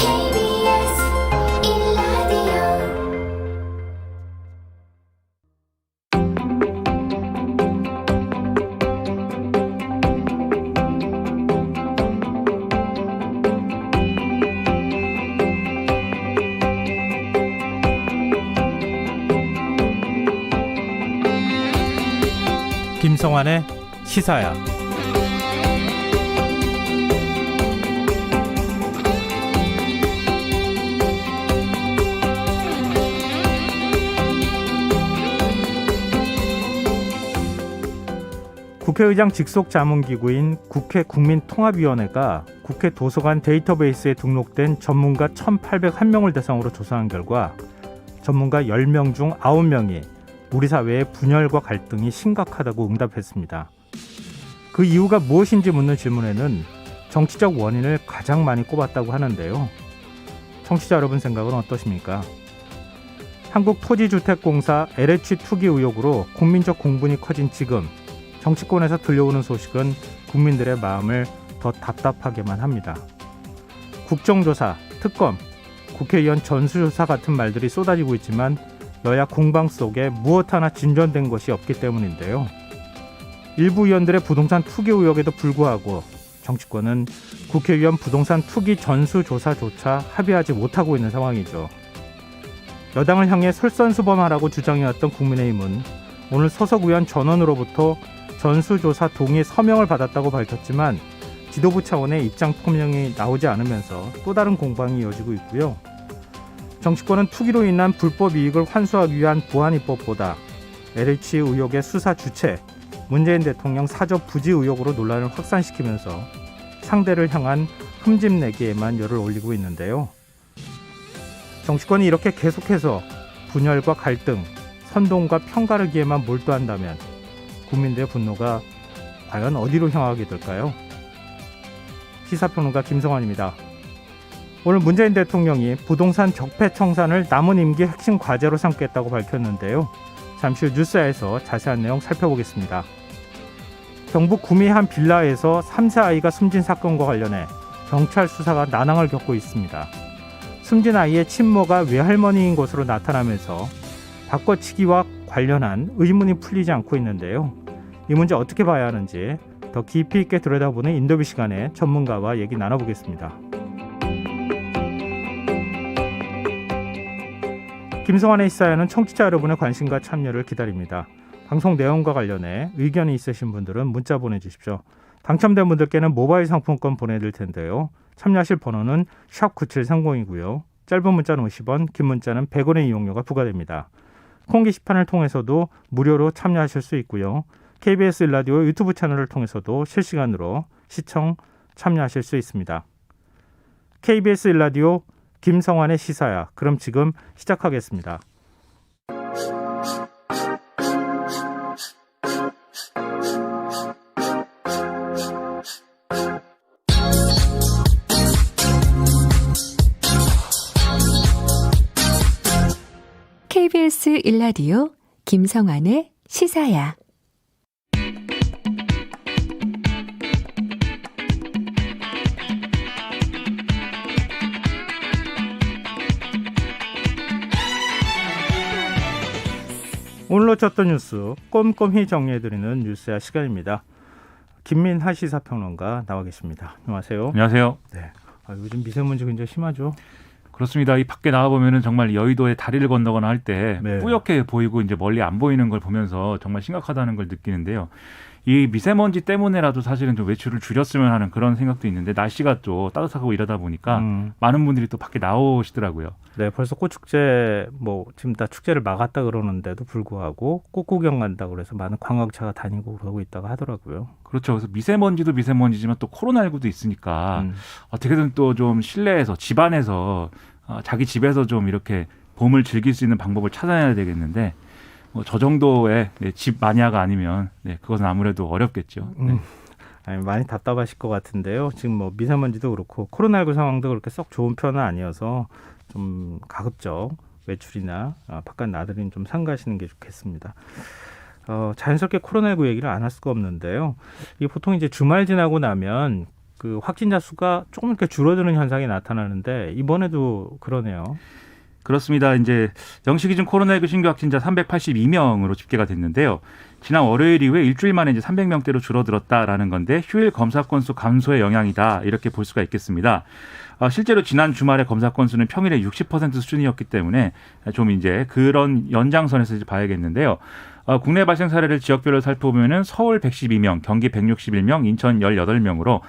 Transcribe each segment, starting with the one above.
KBS 1라디오 김성환의 시사야. 국회의장 직속 자문기구인 국회 국민통합위원회가 국회 도서관 데이터베이스에 등록된 전문가 1,801명을 대상으로 조사한 결과 전문가 10명 중 9명이 우리 사회의 분열과 갈등이 심각하다고 응답했습니다. 그 이유가 무엇인지 묻는 질문에는 정치적 원인을 가장 많이 꼽았다고 하는데요. 청취자 여러분 생각은 어떠십니까? 한국토지주택공사 LH 투기 의혹으로 국민적 공분이 커진 지금 정치권에서 들려오는 소식은 국민들의 마음을 더 답답하게만 합니다. 국정조사, 특검, 국회의원 전수조사 같은 말들이 쏟아지고 있지만 여야 공방 속에 무엇 하나 진전된 것이 없기 때문인데요. 일부 의원들의 부동산 투기 의혹에도 불구하고 정치권은 국회의원 부동산 투기 전수조사조차 합의하지 못하고 있는 상황이죠. 여당을 향해 솔선수범하라고 주장해왔던 국민의힘은 오늘 소속 의원 전원으로부터 전수조사 동의 서명을 받았다고 밝혔지만 지도부 차원의 입장 표명이 나오지 않으면서 또 다른 공방이 이어지고 있고요. 정치권은 투기로 인한 불법 이익을 환수하기 위한 보안입법보다 LH 의혹의 수사 주체, 문재인 대통령 사저 부지 의혹으로 논란을 확산시키면서 상대를 향한 흠집내기에만 열을 올리고 있는데요. 정치권이 이렇게 계속해서 분열과 갈등, 선동과 편가르기에만 몰두한다면 국민들의 분노가 과연 어디로 향하게 될까요? 시사평론가 김성환입니다. 오늘 문재인 대통령이 부동산 적폐청산을 남은 임기 핵심 과제로 삼겠다고 밝혔는데요. 잠시 후 뉴스에서 자세한 내용 살펴보겠습니다. 경북 구미 한 빌라에서 3세 아이가 숨진 사건과 관련해 경찰 수사가 난항을 겪고 있습니다. 숨진 아이의 친모가 외할머니인 것으로 나타나면서 바꿔치기와 관련한 의문이 풀리지 않고 있는데요. 이 문제 어떻게 봐야 하는지 더 깊이 있게 들여다보는 인터뷰 시간에 전문가와 얘기 나눠보겠습니다. 김성환의 시사에는 청취자 여러분의 관심과 참여를 기다립니다. 방송 내용과 관련해 의견이 있으신 분들은 문자 보내주십시오. 당첨된 분들께는 모바일 상품권 보내드릴 텐데요. 참여하실 번호는 샵9730이고요. 짧은 문자는 50원, 긴 문자는 100원의 이용료가 부과됩니다. 콩 게시판을 통해서도 무료로 참여하실 수 있고요. KBS 1라디오 유튜브 채널을 통해서도 실시간으로 시청, 참여하실 수 있습니다. KBS 1라디오 김성환의 시사야. 그럼 지금 시작하겠습니다. KBS 1라디오 김성환의 시사야. 오늘 놓쳤던 뉴스 꼼꼼히 정리해드리는 뉴스야 시간입니다. 김민하 시사평론가 나와 계십니다. 안녕하세요. 안녕하세요. 네. 요즘 미세먼지 굉장히 심하죠? 그렇습니다. 이 밖에 나와 보면은 정말 여의도에 다리를 건너거나 할 때 네. 뿌옇게 보이고 이제 멀리 안 보이는 걸 보면서 정말 심각하다는 걸 느끼는데요. 이 미세먼지 때문에라도 사실은 좀 외출을 줄였으면 하는 그런 생각도 있는데 날씨가 또 따뜻하고 이러다 보니까 많은 분들이 또 밖에 나오시더라고요. 네, 벌써 꽃축제 지금 다 축제를 막았다 그러는데도 불구하고 꽃 구경 간다고 그래서 많은 관광차가 다니고 그러고 있다고 하더라고요. 그렇죠. 그래서 미세먼지도 미세먼지지만 또 코로나19도 있으니까 어떻게든 또 좀 실내에서 집안에서 자기 집에서 좀 이렇게 봄을 즐길 수 있는 방법을 찾아야 되겠는데 저 정도의 집 마니아가 아니면 그것은 아무래도 어렵겠죠. 네. 많이 답답하실 것 같은데요. 지금 미세먼지도 그렇고 코로나19 상황도 그렇게 썩 좋은 편은 아니어서 좀 가급적 외출이나 바깥 나들이는 좀 삼가시는 게 좋겠습니다. 자연스럽게 코로나19 얘기를 안 할 수가 없는데요. 이게 보통 이제 주말 지나고 나면 그 확진자 수가 조금 이렇게 줄어드는 현상이 나타나는데 이번에도 그러네요. 그렇습니다. 이제 영시 기준 코로나19 신규 확진자 382명으로 집계가 됐는데요. 지난 월요일 이후에 일주일 만에 이제 300명대로 줄어들었다라는 건데 휴일 검사 건수 감소의 영향이다 이렇게 볼 수가 있겠습니다. 실제로 지난 주말에 검사 건수는 평일에 60% 수준이었기 때문에 좀 이제 그런 연장선에서 이제 봐야겠는데요. 국내 발생 사례를 지역별로 살펴보면은 서울 112명, 경기 161명, 인천 18명으로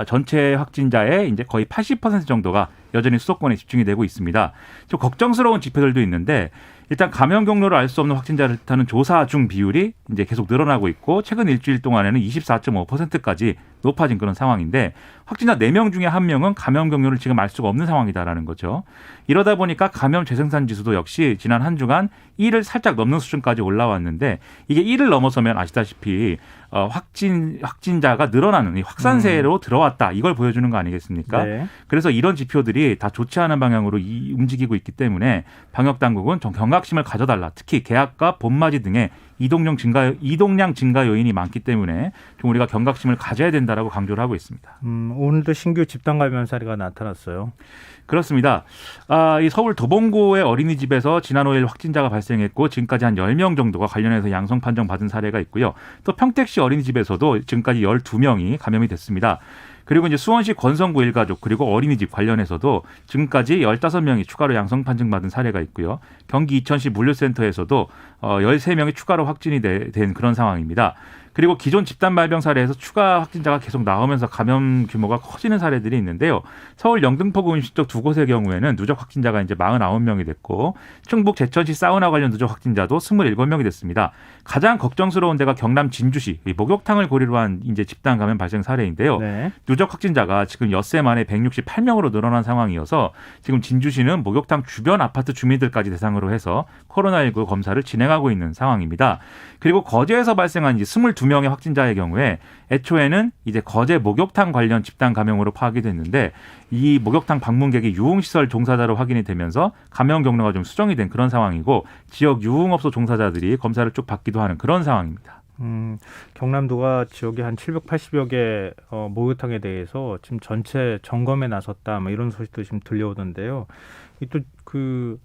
전체 확진자의 이제 거의 80% 정도가 여전히 수도권에 집중이 되고 있습니다. 좀 걱정스러운 지표들도 있는데 일단 감염 경로를 알 수 없는 확진자를 뜻하는 조사 중 비율이 이제 계속 늘어나고 있고 최근 일주일 동안에는 24.5%까지 높아진 그런 상황인데 확진자 4명 중에 1명은 감염 경로를 지금 알 수가 없는 상황이다라는 거죠. 이러다 보니까 감염 재생산 지수도 역시 지난 한 주간 1을 살짝 넘는 수준까지 올라왔는데 이게 1을 넘어서면 아시다시피 확진자가 늘어나는 이 확산세로 들어왔다. 이걸 보여주는 거 아니겠습니까? 네. 그래서 이런 지표들이 다 좋지 않은 방향으로 움직이고 있기 때문에 방역당국은 좀 경각심을 가져달라. 특히 개학과 봄맞이 등의 이동량 증가 요인이 많기 때문에 좀 우리가 경각심을 가져야 된다라고 강조를 하고 있습니다. 오늘도 신규 집단 감염 사례가 나타났어요. 그렇습니다. 이 서울 도봉구의 어린이집에서 지난 5일 확진자가 발생했고 지금까지 한 10명 정도가 관련해서 양성 판정 받은 사례가 있고요. 또 평택시 어린이집에서도 지금까지 12명이 감염이 됐습니다. 그리고 이제 수원시 권성구 일가족 그리고 어린이집 관련해서도 지금까지 15명이 추가로 양성 판정받은 사례가 있고요. 경기 이천시 물류센터에서도 13명이 추가로 확진이 된 그런 상황입니다. 그리고 기존 집단 발병 사례에서 추가 확진자가 계속 나오면서 감염 규모가 커지는 사례들이 있는데요. 서울 영등포구 음식점 두 곳의 경우에는 누적 확진자가 이제 49명이 됐고 충북 제천시 사우나 관련 누적 확진자도 27명이 됐습니다. 가장 걱정스러운 데가 경남 진주시 목욕탕을 고리로 한 이제 집단 감염 발생 사례인데요. 네. 누적 확진자가 지금 엿새 만에 168명으로 늘어난 상황이어서 지금 진주시는 목욕탕 주변 아파트 주민들까지 대상으로 해서 코로나19 검사를 진행하고 있는 상황입니다. 그리고 거제에서 발생한 이제 22명의 확진자의 경우에 애초에는 이제 거제 목욕탕 관련 집단 감염으로 파악이 됐는데 이 목욕탕 방문객이 유흥시설 종사자로 확인이 되면서 감염 경로가 좀 수정이 된 그런 상황이고 지역 유흥업소 종사자들이 검사를 쭉 받기도 하는 그런 상황입니다. 경남도가 지역에 한 780여 개 목욕탕에 대해서 지금 전체 점검에 나섰다 뭐 이런 소식도 지금 들려오던데요. 또 그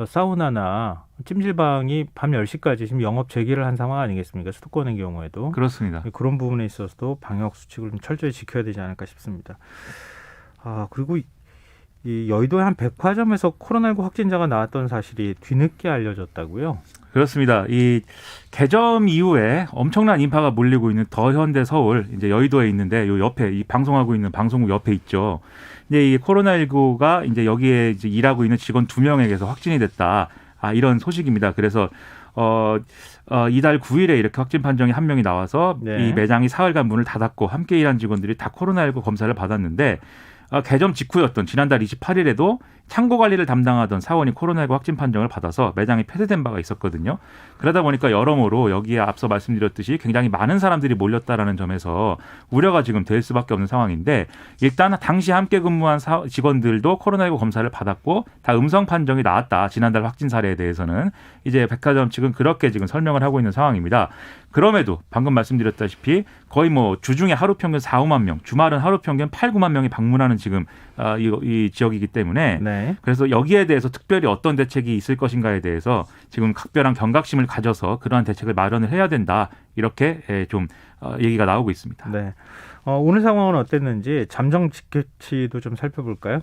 사우나나 찜질방이 밤 10시까지 지금 영업 재개를 한 상황 아니겠습니까? 수도권의 경우에도. 그렇습니다. 그런 부분에 있어서도 방역 수칙을 좀 철저히 지켜야 되지 않을까 싶습니다. 그리고 이 여의도의 한 백화점에서 코로나19 확진자가 나왔던 사실이 뒤늦게 알려졌다고요? 그렇습니다. 이 개점 이후에 엄청난 인파가 몰리고 있는 더 현대 서울 이제 여의도에 있는데 요 옆에 이 방송하고 있는 방송국 옆에 있죠. 이제 이 코로나19가 이제 여기에 이제 일하고 있는 직원 2명에게서 확진이 됐다. 이런 소식입니다. 그래서 이달 9일에 이렇게 확진 판정이 1명이 나와서 네. 이 매장이 사흘간 문을 닫았고 함께 일한 직원들이 다 코로나19 검사를 받았는데 개점 직후였던 지난달 28일에도 창고 관리를 담당하던 사원이 코로나19 확진 판정을 받아서 매장이 폐쇄된 바가 있었거든요. 그러다 보니까 여러모로 여기에 앞서 말씀드렸듯이 굉장히 많은 사람들이 몰렸다라는 점에서 우려가 지금 될 수밖에 없는 상황인데 일단 당시 함께 근무한 직원들도 코로나19 검사를 받았고 다 음성 판정이 나왔다. 지난달 확진 사례에 대해서는 이제 백화점 측은 그렇게 지금 설명을 하고 있는 상황입니다. 그럼에도 방금 말씀드렸다시피 거의 뭐 주중에 하루 평균 4, 5만 명, 주말은 하루 평균 8, 9만 명이 방문하는 지금 이 지역이기 때문에 네. 그래서 여기에 대해서 특별히 어떤 대책이 있을 것인가에 대해서 지금 각별한 경각심을 가져서 그러한 대책을 마련을 해야 된다. 이렇게 좀 얘기가 나오고 있습니다. 네. 오늘 상황은 어땠는지 잠정 집계치도 좀 살펴볼까요?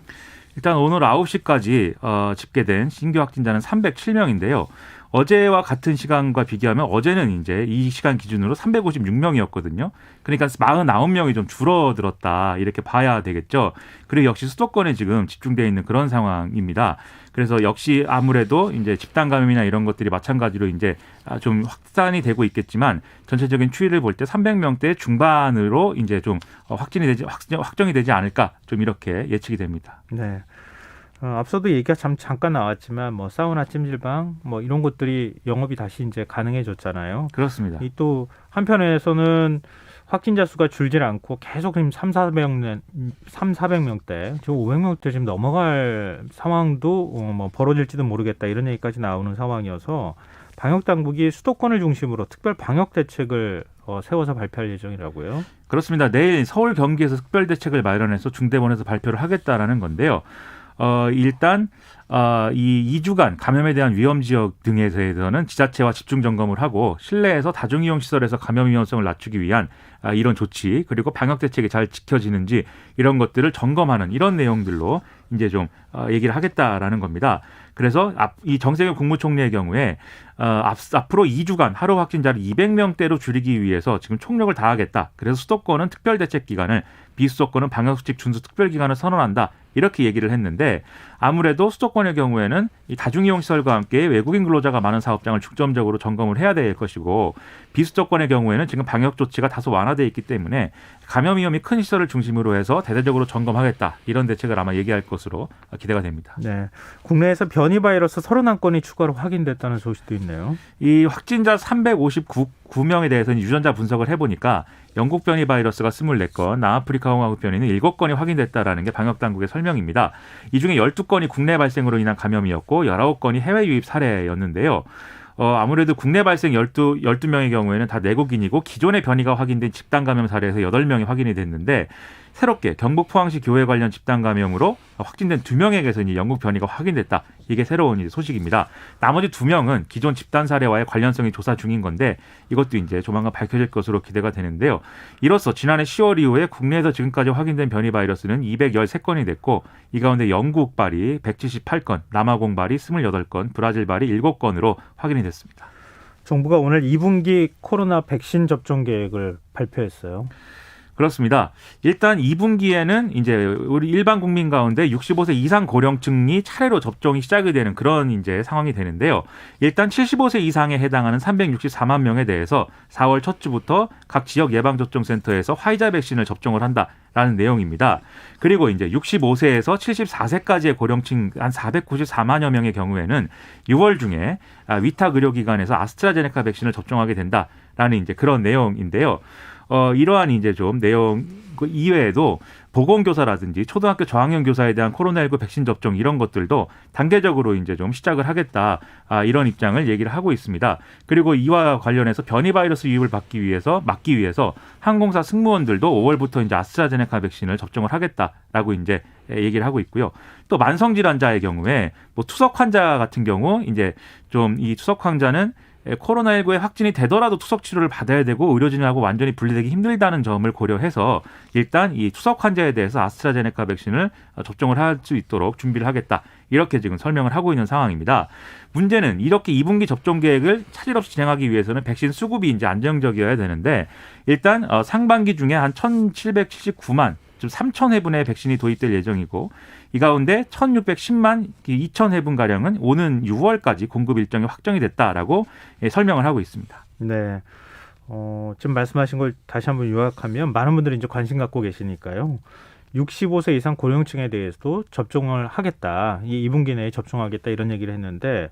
일단 오늘 9시까지 집계된 신규 확진자는 307명인데요. 어제와 같은 시간과 비교하면 어제는 이제 이 시간 기준으로 356명이었거든요. 그러니까 49명이 좀 줄어들었다 이렇게 봐야 되겠죠. 그리고 역시 수도권에 지금 집중되어 있는 그런 상황입니다. 그래서 역시 아무래도 이제 집단 감염이나 이런 것들이 마찬가지로 이제 좀 확산이 되고 있겠지만 전체적인 추이를 볼 때 300명대 중반으로 이제 좀 확정이 되지 않을까 좀 이렇게 예측이 됩니다. 네. 앞서도 얘기가 잠깐 나왔지만 뭐 사우나, 찜질방 뭐 이런 것들이 영업이 다시 이제 가능해졌잖아요. 그렇습니다. 이 또 한편에서는 확진자 수가 줄질 않고 계속 지금 400명대, 지금 500명대 지금 넘어갈 상황도 뭐 벌어질지도 모르겠다 이런 얘기까지 나오는 상황이어서 방역 당국이 수도권을 중심으로 특별 방역 대책을 세워서 발표할 예정이라고요. 그렇습니다. 내일 서울 경기에서 특별 대책을 마련해서 중대본에서 발표를 하겠다라는 건데요. 일단 이 2주간 감염에 대한 위험 지역 등에 대해서는 지자체와 집중 점검을 하고 실내에서 다중이용 시설에서 감염 위험성을 낮추기 위한 이런 조치 그리고 방역 대책이 잘 지켜지는지 이런 것들을 점검하는 이런 내용들로 이제 좀 얘기를 하겠다라는 겁니다. 그래서 이 정세균 국무총리의 경우에 앞으로 2주간 하루 확진자를 200명대로 줄이기 위해서 지금 총력을 다하겠다. 그래서 수도권은 특별대책기간을 비수도권은 방역수칙 준수 특별기간을 선언한다. 이렇게 얘기를 했는데 아무래도 수도권의 경우에는 이 다중이용시설과 함께 외국인 근로자가 많은 사업장을 중점적으로 점검을 해야 될 것이고 비수도권의 경우에는 지금 방역 조치가 다소 완화되어 있기 때문에 감염 위험이 큰 시설을 중심으로 해서 대대적으로 점검하겠다. 이런 대책을 아마 얘기할 것으로 기대가 됩니다. 네, 국내에서 변이 바이러스 31건이 추가로 확인됐다는 소식도 있네요. 이 확진자 359명에 대해서는 유전자 분석을 해보니까 영국 변이 바이러스가 24건, 남아프리카 홍화국 변이는 7건이 확인됐다라는 게 방역당국의 설명입니다. 이 중에 12건이 국내 발생으로 인한 감염이었고 19건이 해외 유입 사례였는데요. 아무래도 국내 발생 12명의 경우에는 다 내국인이고 기존의 변이가 확인된 집단 감염 사례에서 8명이 확인이 됐는데 새롭게 경북 포항시 교회 관련 집단 감염으로 확진된 2명에게서 이제 영국 변이가 확인됐다. 이게 새로운 소식입니다. 나머지 2명은 기존 집단 사례와의 관련성이 조사 중인 건데 이것도 이제 조만간 밝혀질 것으로 기대가 되는데요. 이로써 지난해 10월 이후에 국내에서 지금까지 확인된 변이 바이러스는 213건이 됐고 이 가운데 영국 발이 178건, 남아공 발이 28건, 브라질 발이 7건으로 확인이 됐습니다. 정부가 오늘 2분기 코로나 백신 접종 계획을 발표했어요. 그렇습니다. 일단 2분기에는 이제 우리 일반 국민 가운데 65세 이상 고령층이 차례로 접종이 시작이 되는 그런 이제 상황이 되는데요. 일단 75세 이상에 해당하는 364만 명에 대해서 4월 첫 주부터 각 지역 예방접종센터에서 화이자 백신을 접종을 한다라는 내용입니다. 그리고 이제 65세에서 74세까지의 고령층 한 494만여 명의 경우에는 6월 중에 위탁 의료기관에서 아스트라제네카 백신을 접종하게 된다라는 이제 그런 내용인데요. 이러한 이제 좀 내용 이외에도 보건교사라든지 초등학교 저학년 교사에 대한 코로나19 백신 접종 이런 것들도 단계적으로 이제 좀 시작을 하겠다. 이런 입장을 얘기를 하고 있습니다. 그리고 이와 관련해서 변이 바이러스 유입을 막기 위해서 항공사 승무원들도 5월부터 이제 아스트라제네카 백신을 접종을 하겠다라고 이제 얘기를 하고 있고요. 또 만성 질환자의 경우에 뭐 투석 환자 같은 경우 이제 좀 이 투석 환자는 코로나19에 확진이 되더라도 투석 치료를 받아야 되고 의료진하고 완전히 분리되기 힘들다는 점을 고려해서 일단 이 투석 환자에 대해서 아스트라제네카 백신을 접종을 할 수 있도록 준비를 하겠다. 이렇게 지금 설명을 하고 있는 상황입니다. 문제는 이렇게 2분기 접종 계획을 차질 없이 진행하기 위해서는 백신 수급이 이제 안정적이어야 되는데 일단 상반기 중에 한 1,779만, 좀 3,000회분의 백신이 도입될 예정이고 이 가운데 1,610만 2,000회분가량은 오는 6월까지 공급 일정이 확정이 됐다라고 설명을 하고 있습니다. 네. 지금 말씀하신 걸 다시 한번 요약하면 많은 분들이 이제 관심 갖고 계시니까요. 65세 이상 고령층에 대해서도 접종을 하겠다. 이 2분기 내에 접종하겠다 이런 얘기를 했는데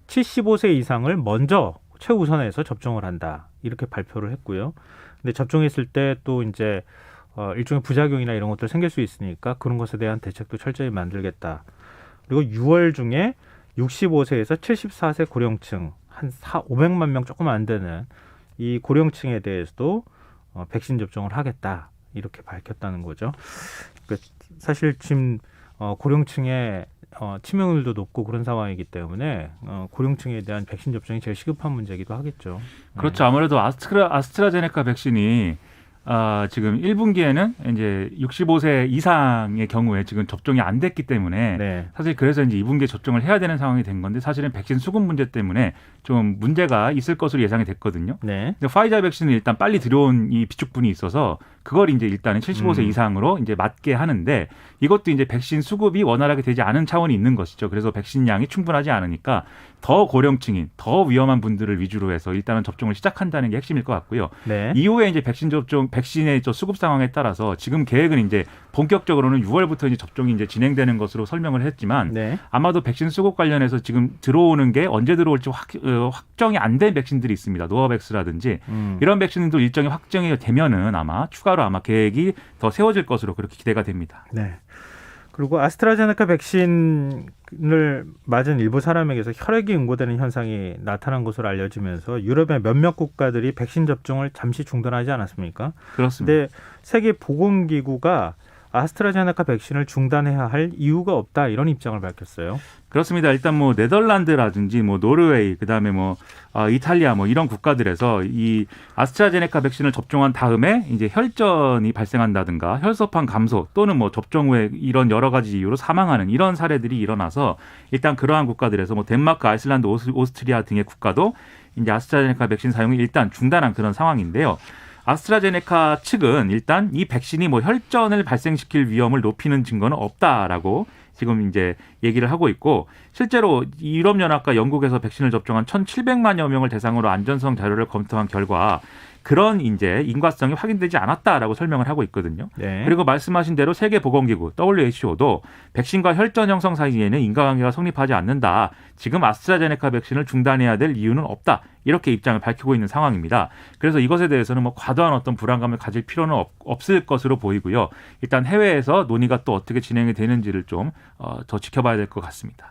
75세 이상을 먼저 최우선해서 접종을 한다. 이렇게 발표를 했고요. 근데 접종했을 때 또 이제 일종의 부작용이나 이런 것들 생길 수 있으니까 그런 것에 대한 대책도 철저히 만들겠다. 그리고 6월 중에 65세에서 74세 고령층 한 500만 명 조금 안 되는 이 고령층에 대해서도 백신 접종을 하겠다. 이렇게 밝혔다는 거죠. 그러니까 사실 지금 고령층의 치명률도 높고 그런 상황이기 때문에 고령층에 대한 백신 접종이 제일 시급한 문제이기도 하겠죠. 그렇죠. 아무래도 아스트라제네카 백신이 지금 1분기에는 이제 65세 이상의 경우에 지금 접종이 안 됐기 때문에 네. 사실 그래서 이제 2분기에 접종을 해야 되는 상황이 된 건데 사실은 백신 수급 문제 때문에 좀 문제가 있을 것으로 예상이 됐거든요. 네. 근데 화이자 백신은 일단 빨리 들어온 이 비축분이 있어서 그걸 이제 일단은 75세 이상으로 이제 맞게 하는데 이것도 이제 백신 수급이 원활하게 되지 않은 차원이 있는 것이죠. 그래서 백신 양이 충분하지 않으니까 더 고령층인, 더 위험한 분들을 위주로 해서 일단은 접종을 시작한다는 게 핵심일 것 같고요. 네. 이후에 이제 백신의 수급 상황에 따라서 지금 계획은 이제 본격적으로는 6월부터 이제 접종이 이제 진행되는 것으로 설명을 했지만 네. 아마도 백신 수급 관련해서 지금 들어오는 게 언제 들어올지 확정이 안 된 백신들이 있습니다. 노바백스라든지 이런 백신도 일정이 확정이 되면은 아마 추가로 아마 계획이 더 세워질 것으로 그렇게 기대가 됩니다. 네. 그리고 아스트라제네카 백신을 맞은 일부 사람에게서 혈액이 응고되는 현상이 나타난 것으로 알려지면서 유럽의 몇몇 국가들이 백신 접종을 잠시 중단하지 않았습니까? 그렇습니다. 근데 세계보건기구가 아스트라제네카 백신을 중단해야 할 이유가 없다 이런 입장을 밝혔어요. 그렇습니다. 일단 뭐 네덜란드라든지 뭐 노르웨이, 그다음에 뭐 이탈리아 뭐 이런 국가들에서 이 아스트라제네카 백신을 접종한 다음에 이제 혈전이 발생한다든가 혈소판 감소 또는 뭐 접종 후에 이런 여러 가지 이유로 사망하는 이런 사례들이 일어나서 일단 그러한 국가들에서 뭐 덴마크, 아이슬란드, 오스트리아 등의 국가도 이제 아스트라제네카 백신 사용을 일단 중단한 그런 상황인데요. 아스트라제네카 측은 일단 이 백신이 뭐 혈전을 발생시킬 위험을 높이는 증거는 없다라고 지금 이제 얘기를 하고 있고, 실제로 유럽연합과 영국에서 백신을 접종한 1,700만여 명을 대상으로 안전성 자료를 검토한 결과 그런 이제 인과성이 확인되지 않았다라고 설명을 하고 있거든요. 네. 그리고 말씀하신 대로 세계보건기구 WHO도 백신과 혈전 형성 사이에는 인과관계가 성립하지 않는다. 지금 아스트라제네카 백신을 중단해야 될 이유는 없다. 이렇게 입장을 밝히고 있는 상황입니다. 그래서 이것에 대해서는 뭐 과도한 어떤 불안감을 가질 필요는 없을 것으로 보이고요. 일단 해외에서 논의가 또 어떻게 진행이 되는지를 좀 더 지켜봐야 될 것 같습니다.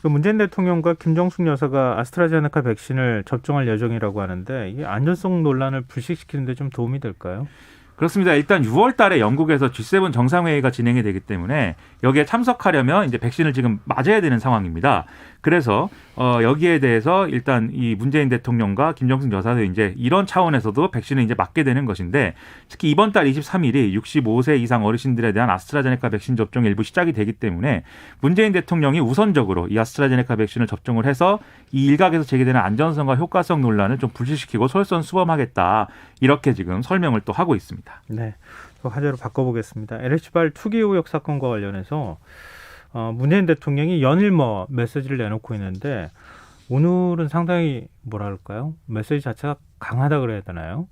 문재인 대통령과 김정숙 여사가 아스트라제네카 백신을 접종할 예정이라고 하는데 이게 안전성 논란을 불식시키는 데 좀 도움이 될까요? 그렇습니다. 일단 6월 달에 영국에서 G7 정상회의가 진행이 되기 때문에 여기에 참석하려면 이제 백신을 지금 맞아야 되는 상황입니다. 그래서 여기에 대해서 일단 이 문재인 대통령과 김정숙 여사도 이제 이런 차원에서도 백신을 이제 맞게 되는 것인데, 특히 이번 달 23일이 65세 이상 어르신들에 대한 아스트라제네카 백신 접종이 일부 시작이 되기 때문에 문재인 대통령이 우선적으로 이 아스트라제네카 백신을 접종을 해서 이 일각에서 제기되는 안전성과 효과성 논란을 좀 불식시키고 솔선수범하겠다, 이렇게 지금 설명을 또 하고 있습니다. 네, 또 화제로 바꿔보겠습니다. LH발 투기 의혹 사건과 관련해서 문재인 대통령이 연일 메시지를 내놓고 있는데 오늘은 상당히 뭐랄까요? 메시지 자체가 강하다 그래야 되나요?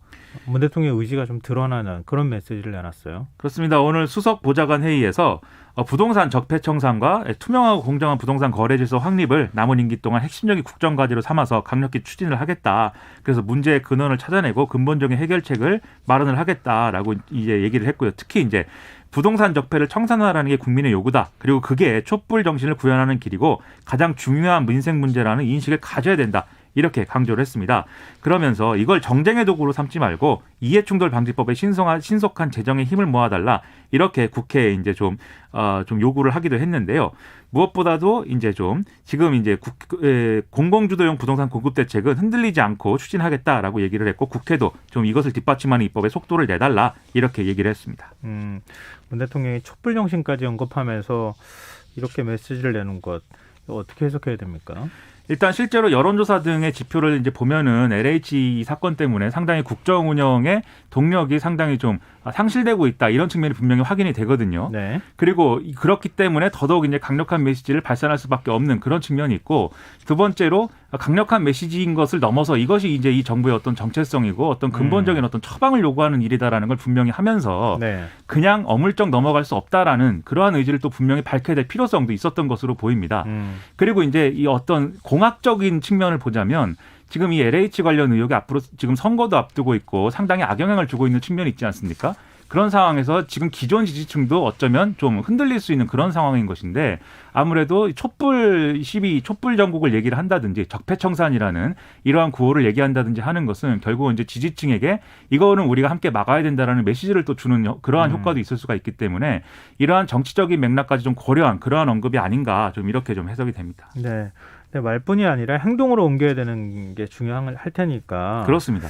문 대통령의 의지가 좀 드러나는 그런 메시지를 내놨어요. 그렇습니다. 오늘 수석 보좌관 회의에서 부동산 적폐 청산과 투명하고 공정한 부동산 거래 질서 확립을 남은 임기 동안 핵심적인 국정 과제로 삼아서 강력히 추진을 하겠다. 그래서 문제의 근원을 찾아내고 근본적인 해결책을 마련을 하겠다라고 이제 얘기를 했고요. 특히 이제 부동산 적폐를 청산하라는 게 국민의 요구다. 그리고 그게 촛불 정신을 구현하는 길이고 가장 중요한 민생 문제라는 인식을 가져야 된다. 이렇게 강조를 했습니다. 그러면서 이걸 정쟁의 도구로 삼지 말고 이해충돌 방지법의 신속한 제정에 힘을 모아달라, 이렇게 국회에 이제 좀 요구를 하기도 했는데요. 무엇보다도 이제 좀 지금 이제 공공주도용 부동산 공급 대책은 흔들리지 않고 추진하겠다라고 얘기를 했고, 국회도 좀 이것을 뒷받침하는 입법에 속도를 내달라, 이렇게 얘기를 했습니다. 문 대통령이 촛불 정신까지 언급하면서 이렇게 메시지를 내는 것 어떻게 해석해야 됩니까? 일단 실제로 여론조사 등의 지표를 이제 보면은 LH 사건 때문에 상당히 국정 운영의 동력이 상당히 좀 상실되고 있다, 이런 측면이 분명히 확인이 되거든요. 네. 그리고 그렇기 때문에 더더욱 이제 강력한 메시지를 발산할 수밖에 없는 그런 측면이 있고, 두 번째로 강력한 메시지인 것을 넘어서 이것이 이제 이 정부의 어떤 정체성이고 어떤 근본적인 어떤 처방을 요구하는 일이다라는 걸 분명히 하면서 네. 그냥 어물쩍 넘어갈 수 없다라는 그러한 의지를 또 분명히 밝혀야 될 필요성도 있었던 것으로 보입니다. 그리고 이제 이 어떤 공학적인 측면을 보자면 지금 이 LH 관련 의혹이 앞으로 지금 선거도 앞두고 있고 상당히 악영향을 주고 있는 측면이 있지 않습니까? 그런 상황에서 지금 기존 지지층도 어쩌면 좀 흔들릴 수 있는 그런 상황인 것인데, 아무래도 촛불 시위, 촛불 전국을 얘기를 한다든지 적폐청산이라는 이러한 구호를 얘기한다든지 하는 것은 결국은 이제 지지층에게 이거는 우리가 함께 막아야 된다라는 메시지를 또 주는 그러한 효과도 있을 수가 있기 때문에 이러한 정치적인 맥락까지 좀 고려한 그러한 언급이 아닌가, 좀 이렇게 좀 해석이 됩니다. 네. 말뿐이 아니라 행동으로 옮겨야 되는 게 중요할 테니까. 그렇습니다.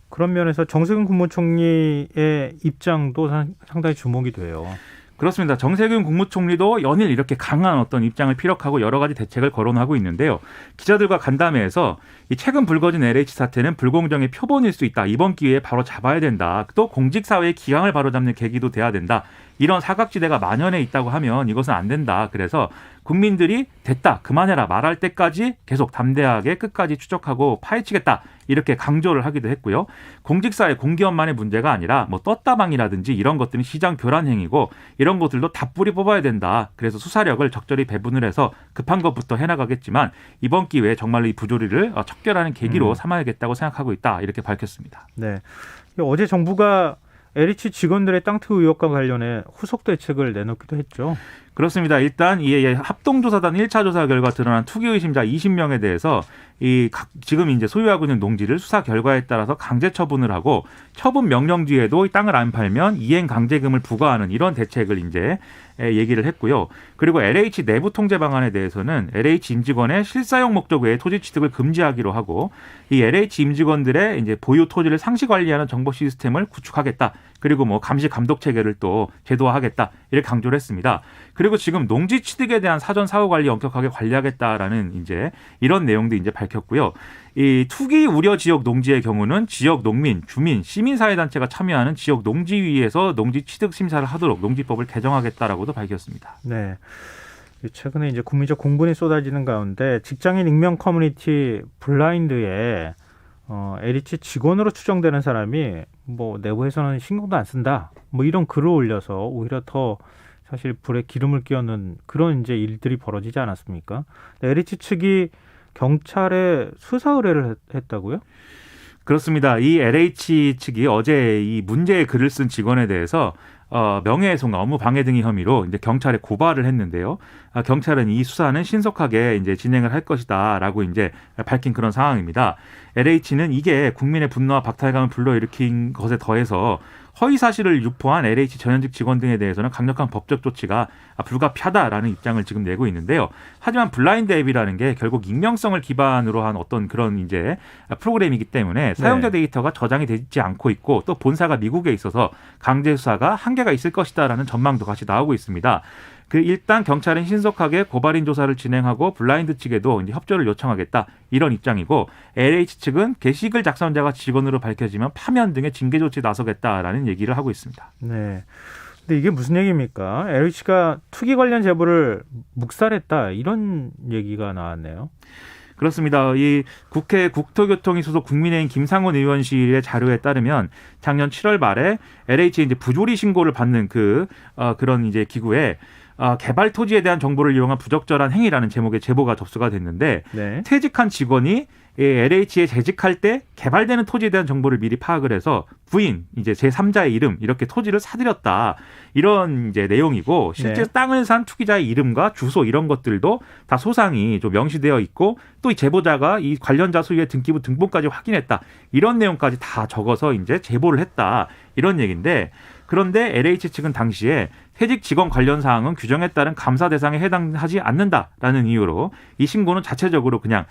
그런 면에서 정세균 국무총리의 입장도 상당히 주목이 돼요. 그렇습니다. 정세균 국무총리도 연일 이렇게 강한 어떤 입장을 피력하고 여러 가지 대책을 거론하고 있는데요. 기자들과 간담회에서 이 최근 불거진 LH 사태는 불공정의 표본일 수 있다. 이번 기회에 바로 잡아야 된다. 또 공직사회의 기강을 바로잡는 계기도 돼야 된다. 이런 사각지대가 만연해 있다고 하면 이것은 안 된다. 그래서 국민들이 됐다, 그만해라 말할 때까지 계속 담대하게 끝까지 추적하고 파헤치겠다, 이렇게 강조를 하기도 했고요. 공직사회 공기업만의 문제가 아니라 뭐 떴다방이라든지 이런 것들은 시장 교란 행위고 이런 것들도 다 뿌리 뽑아야 된다. 그래서 수사력을 적절히 배분을 해서 급한 것부터 해나가겠지만 이번 기회에 정말로 이 부조리를 척결하는 계기로 삼아야겠다고 생각하고 있다, 이렇게 밝혔습니다. 네. 어제 정부가 LH 직원들의 땅 투기 의혹과 관련해 후속 대책을 내놓기도 했죠. 그렇습니다. 일단 이 합동조사단 1차 조사 결과 드러난 투기 의심자 20명에 대해서 지금 이제 소유하고 있는 농지를 수사 결과에 따라서 강제 처분을 하고 처분 명령 뒤에도 이 땅을 안 팔면 이행 강제금을 부과하는 이런 대책을 이제 얘기를 했고요. 그리고 LH 내부 통제 방안에 대해서는 LH 임직원의 실사용 목적 외에 토지 취득을 금지하기로 하고 이 LH 임직원들의 이제 보유 토지를 상시 관리하는 정보 시스템을 구축하겠다. 그리고 뭐 감시 감독 체계를 또 제도화하겠다. 이렇게 강조를 했습니다. 그리고 지금 농지 취득에 대한 사전 사후 관리 엄격하게 관리하겠다라는 이제 이런 내용도 이제 밝혔고요. 이 투기 우려 지역 농지의 경우는 지역 농민, 주민, 시민사회단체가 참여하는 지역 농지위에서 농지 취득 심사를 하도록 농지법을 개정하겠다라고도 밝혔습니다. 네. 최근에 이제 국민적 공분이 쏟아지는 가운데 직장인 익명 커뮤니티 블라인드에 LH 직원으로 추정되는 사람이 뭐 내부에서는 신경도 안 쓴다. 뭐 이런 글을 올려서 오히려 더 사실 불에 기름을 끼얹는 그런 이제 일들이 벌어지지 않았습니까? LH 측이 경찰에 수사 의뢰를 했다고요? 그렇습니다. 이 LH 측이 어제 이 문제의 글을 쓴 직원에 대해서 명예훼손, 업무 방해 등의 혐의로 이제 경찰에 고발을 했는데요. 경찰은 이 수사는 신속하게 이제 진행을 할 것이다라고 이제 밝힌 그런 상황입니다. LH는 이게 국민의 분노와 박탈감을 불러일으킨 것에 더해서 허위 사실을 유포한 LH 전현직 직원 등에 대해서는 강력한 법적 조치가 불가피하다라는 입장을 지금 내고 있는데요. 하지만 블라인드 앱이라는 게 결국 익명성을 기반으로 한 어떤 그런 이제 프로그램이기 때문에 사용자 데이터가 저장이 되지 않고 있고 또 본사가 미국에 있어서 강제 수사가 한계가 있을 것이다라는 전망도 같이 나오고 있습니다. 일단 경찰은 신속하게 고발인 조사를 진행하고 블라인드 측에도 이제 협조를 요청하겠다 이런 입장이고 LH 측은 게시글 작성자가 직원으로 밝혀지면 파면 등의 징계 조치에 나서겠다라는 얘기를 하고 있습니다. 네. 근데 이게 무슨 얘기입니까? LH가 투기 관련 제보를 묵살했다 이런 얘기가 나왔네요. 그렇습니다. 이 국회 국토교통위 소속 국민의힘 김상훈 의원실의 자료에 따르면 작년 7월 말에 LH의 이제 부조리 신고를 받는 그런 이제 기구에 개발 토지에 대한 정보를 이용한 부적절한 행위라는 제목의 제보가 접수가 됐는데 네. 퇴직한 직원이 LH에 재직할 때 개발되는 토지에 대한 정보를 미리 파악을 해서 부인, 이제 제3자의 이름 이렇게 토지를 사들였다 이런 이제 내용이고 실제 네. 땅을 산 투기자의 이름과 주소 이런 것들도 다 소상히 좀 명시되어 있고 또 이 제보자가 이 관련자 소유의 등기부 등본까지 확인했다 이런 내용까지 다 적어서 이제 제보를 했다 이런 얘기인데. 그런데 LH 측은 당시에 퇴직 직원 관련 사항은 규정에 따른 감사 대상에 해당하지 않는다라는 이유로 이 신고는 자체적으로 그냥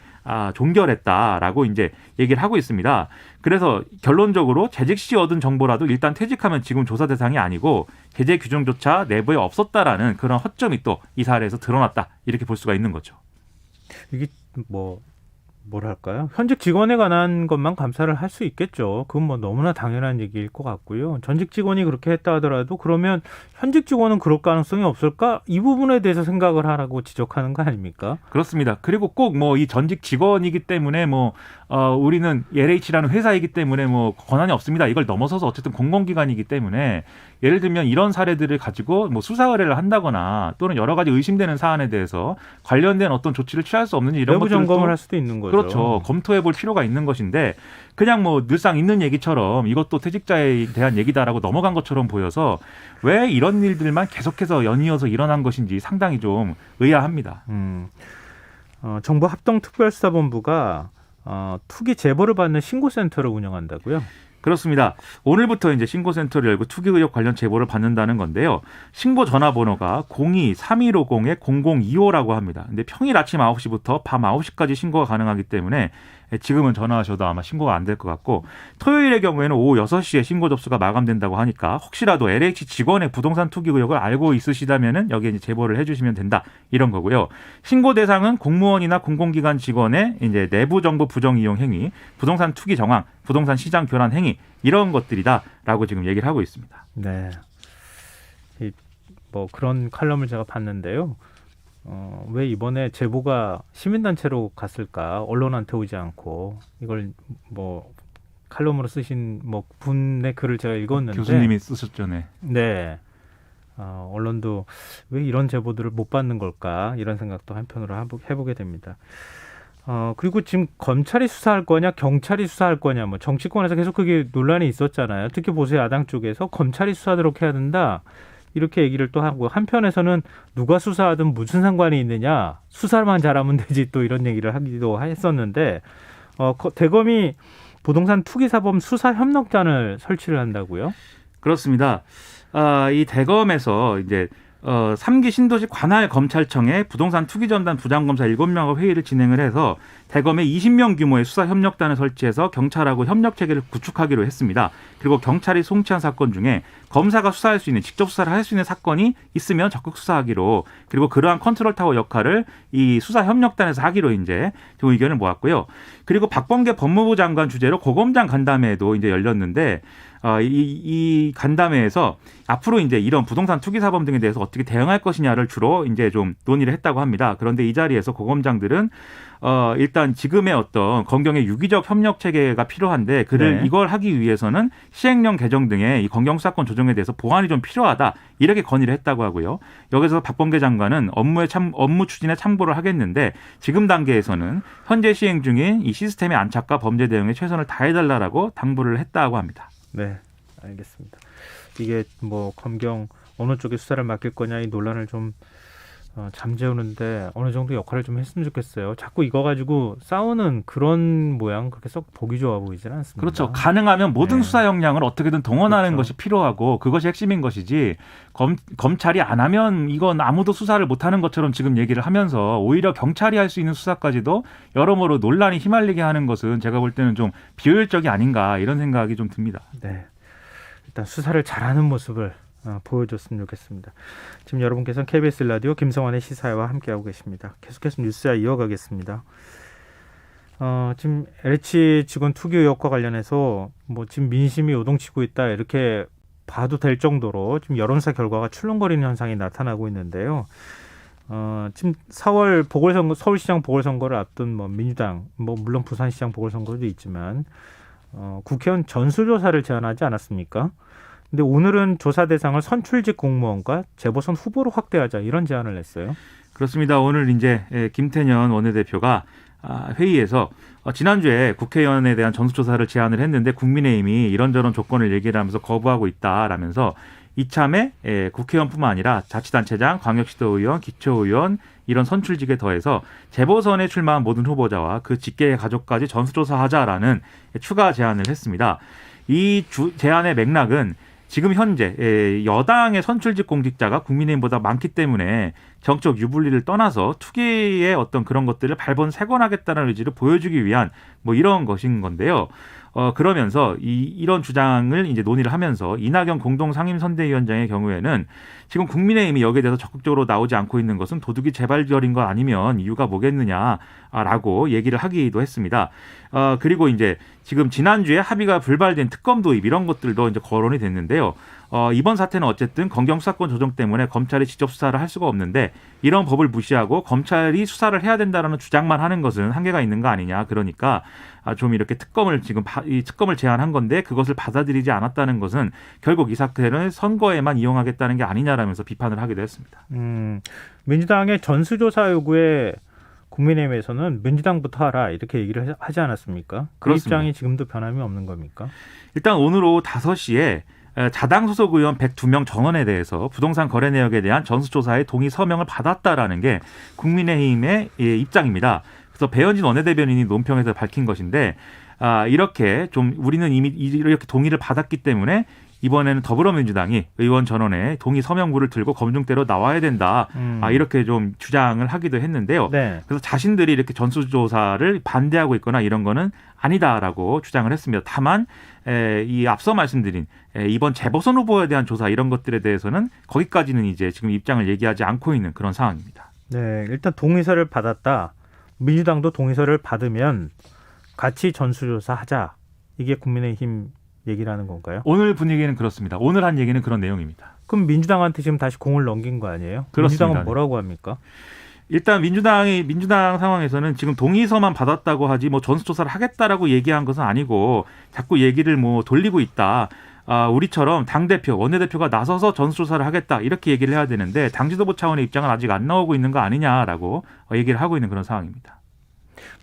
종결했다라고 이제 얘기를 하고 있습니다. 그래서 결론적으로 재직 시 얻은 정보라도 일단 퇴직하면 지금 조사 대상이 아니고 제재 규정조차 내부에 없었다라는 그런 허점이 또 이 사례에서 드러났다 이렇게 볼 수가 있는 거죠. 이게 뭐랄까요? 현직 직원에 관한 것만 감사를 할 수 있겠죠. 그건 뭐 너무나 당연한 얘기일 것 같고요. 전직 직원이 그렇게 했다 하더라도 그러면 현직 직원은 그럴 가능성이 없을까? 이 부분에 대해서 생각을 하라고 지적하는 거 아닙니까? 그렇습니다. 그리고 꼭 뭐 이 전직 직원이기 때문에 우리는 LH라는 회사이기 때문에 권한이 없습니다. 이걸 넘어서서 어쨌든 공공기관이기 때문에 예를 들면 이런 사례들을 가지고 수사 의뢰를 한다거나 또는 여러 가지 의심되는 사안에 대해서 관련된 어떤 조치를 취할 수 없는지 이런 내부 것들을 점검을 할 수도 있는 거죠. 그렇죠. 검토해 볼 필요가 있는 것인데 그냥 늘상 있는 얘기처럼 이것도 퇴직자에 대한 얘기다라고 넘어간 것처럼 보여서 왜 이런 일들만 계속해서 연이어서 일어난 것인지 상당히 좀 의아합니다. 정부 합동특별수사본부가 투기 제보를 받는 신고센터를 운영한다고요? 그렇습니다. 오늘부터 이제 신고센터를 열고 투기 의혹 관련 제보를 받는다는 건데요. 신고 전화번호가 02-3150-0025라고 합니다. 근데 평일 아침 9시부터 밤 9시까지 신고가 가능하기 때문에 지금은 전화하셔도 아마 신고가 안 될 것 같고 토요일의 경우에는 오후 6시에 신고 접수가 마감된다고 하니까 혹시라도 LH 직원의 부동산 투기 의혹을 알고 있으시다면은 여기에 이제 제보를 해주시면 된다 이런 거고요. 신고 대상은 공무원이나 공공기관 직원의 이제 내부 정보 부정 이용 행위, 부동산 투기 정황, 부동산 시장 교란 행위 이런 것들이다라고 지금 얘기를 하고 있습니다. 네. 그런 칼럼을 제가 봤는데요. 왜 이번에 제보가 시민단체로 갔을까? 언론한테 오지 않고 이걸 칼럼으로 쓰신 분의 글을 제가 읽었는데 교수님이 쓰셨죠, 네. 네. 언론도 왜 이런 제보들을 못 받는 걸까? 이런 생각도 한편으로 해보게 됩니다. 그리고 지금 검찰이 수사할 거냐, 경찰이 수사할 거냐, 정치권에서 계속 그게 논란이 있었잖아요. 특히 보수 야당 쪽에서 검찰이 수사하도록 해야 된다. 이렇게 얘기를 또 하고 한편에서는 누가 수사하든 무슨 상관이 있느냐 수사만 잘하면 되지 또 이런 얘기를 하기도 했었는데 대검이 부동산 투기사범 수사협력단을 설치를 한다고요? 그렇습니다. 이 대검에서 이제 3기 신도시 관할 검찰청에 부동산 투기 전담 부장검사 7명과 회의를 진행을 해서 대검에 20명 규모의 수사 협력단을 설치해서 경찰하고 협력 체계를 구축하기로 했습니다. 그리고 경찰이 송치한 사건 중에 검사가 수사할 수 있는 직접 수사를 할 수 있는 사건이 있으면 적극 수사하기로 그리고 그러한 컨트롤 타워 역할을 이 수사 협력단에서 하기로 이제 그 의견을 모았고요. 그리고 박범계 법무부 장관 주재로 고검장 간담회도 이제 열렸는데 이 간담회에서 앞으로 이제 이런 부동산 투기 사범 등에 대해서 어떻게 대응할 것이냐를 주로 이제 좀 논의를 했다고 합니다. 그런데 이 자리에서 고검장들은 일단 지금의 어떤 검경의 유기적 협력 체계가 필요한데 이걸 하기 위해서는 시행령 개정 등의 이 검경 수사권 조정에 대해서 보완이 좀 필요하다 이렇게 건의를 했다고 하고요. 여기서 박범계 장관은 업무 추진에 참고를 하겠는데 지금 단계에서는 현재 시행 중인 이 시스템의 안착과 범죄 대응에 최선을 다해달라고 당부를 했다고 합니다. 네, 알겠습니다. 이게 뭐 검경 어느 쪽에 수사를 맡길 거냐 이 논란을 좀 잠재우는데 어느 정도 역할을 좀 했으면 좋겠어요. 자꾸 이거 가지고 싸우는 그런 모양 그렇게 썩 보기 좋아 보이지는 않습니다. 그렇죠. 가능하면 모든 수사 역량을 어떻게든 동원하는 그렇죠. 것이 필요하고 그것이 핵심인 것이지 검찰이 안 하면 이건 아무도 수사를 못하는 것처럼 지금 얘기를 하면서 오히려 경찰이 할 수 있는 수사까지도 여러모로 논란이 휘말리게 하는 것은 제가 볼 때는 좀 비효율적이 아닌가 이런 생각이 좀 듭니다. 네, 일단 수사를 잘하는 모습을 보여줬으면 좋겠습니다. 지금 여러분께서는 KBS 라디오 김성환의 시사회와 함께하고 계십니다. 계속해서 뉴스야 이어가겠습니다. 지금 LH 직원 투기 의혹과 관련해서 뭐 지금 민심이 요동치고 있다 이렇게 봐도 될 정도로 지금 여론조사 결과가 출렁거리는 현상이 나타나고 있는데요. 지금 4월 보궐선거 서울시장 보궐선거를 앞둔 뭐 민주당 뭐 물론 부산시장 보궐선거도 있지만 국회의원 전수조사를 제안하지 않았습니까? 근데 오늘은 조사 대상을 선출직 공무원과 재보선 후보로 확대하자 이런 제안을 냈어요. 그렇습니다. 오늘 이제 김태년 원내대표가 회의에서 지난주에 국회의원에 대한 전수조사를 제안을 했는데 국민의힘이 이런저런 조건을 얘기를 하면서 거부하고 있다라면서 이참에 국회의원뿐만 아니라 자치단체장, 광역시도의원, 기초의원 이런 선출직에 더해서 재보선에 출마한 모든 후보자와 그 직계의 가족까지 전수조사하자라는 추가 제안을 했습니다. 이 제안의 맥락은 지금 현재 여당의 선출직 공직자가 국민의힘보다 많기 때문에 정적 유불리를 떠나서 투기의 어떤 그런 것들을 발본색원하겠다는 의지를 보여주기 위한 뭐 이런 것인 건데요. 그러면서 이런 주장을 이제 논의를 하면서 이낙연 공동상임선대위원장의 경우에는 지금 국민의힘이 여기에 대해서 적극적으로 나오지 않고 있는 것은 도둑이 재발절인 거 아니면 이유가 뭐겠느냐라고 얘기를 하기도 했습니다. 그리고 이제 지금 지난주에 합의가 불발된 특검 도입 이런 것들도 이제 거론이 됐는데요. 이번 사태는 어쨌든 검경 수사권 조정 때문에 검찰이 직접 수사를 할 수가 없는데 이런 법을 무시하고 검찰이 수사를 해야 된다라는 주장만 하는 것은 한계가 있는 거 아니냐. 그러니까 좀 이렇게 이 특검을 제안한 건데 그것을 받아들이지 않았다는 것은 결국 이 사태는 선거에만 이용하겠다는 게 아니냐라면서 비판을 하기도 했습니다. 민주당의 전수조사 요구에 국민의힘에서는 민주당부터 하라 이렇게 얘기를 하지 않았습니까? 그 그렇습니다. 입장이 지금도 변함이 없는 겁니까? 일단 오늘 오후 5시에 자당 소속 의원 102명 전원에 대해서 부동산 거래 내역에 대한 전수조사에 동의 서명을 받았다라는 게 국민의힘의 입장입니다. 그래서 배현진 원내대변인이 논평에서 밝힌 것인데 이렇게 좀 우리는 이미 이렇게 동의를 받았기 때문에 이번에는 더불어민주당이 의원 전원에 동의 서명부를 들고 검증대로 나와야 된다. 이렇게 좀 주장을 하기도 했는데요. 네. 그래서 자신들이 이렇게 전수조사를 반대하고 있거나 이런 거는 아니다라고 주장을 했습니다. 다만 이 앞서 말씀드린 이번 재보선 후보에 대한 조사 이런 것들에 대해서는 거기까지는 이제 지금 입장을 얘기하지 않고 있는 그런 상황입니다. 네, 일단 동의서를 받았다. 민주당도 동의서를 받으면 같이 전수조사하자. 이게 국민의힘 얘기라는 건가요? 오늘 분위기는 그렇습니다. 오늘 한 얘기는 그런 내용입니다. 그럼 민주당한테 지금 다시 공을 넘긴 거 아니에요? 그렇습니다. 민주당은 뭐라고 합니까? 일단 민주당 상황에서는 지금 동의서만 받았다고 하지 뭐 전수조사를 하겠다라고 얘기한 것은 아니고 자꾸 얘기를 뭐 돌리고 있다. 우리처럼 당대표, 원내대표가 나서서 전수조사를 하겠다 이렇게 얘기를 해야 되는데 당 지도부 차원의 입장은 아직 안 나오고 있는 거 아니냐라고 얘기를 하고 있는 그런 상황입니다.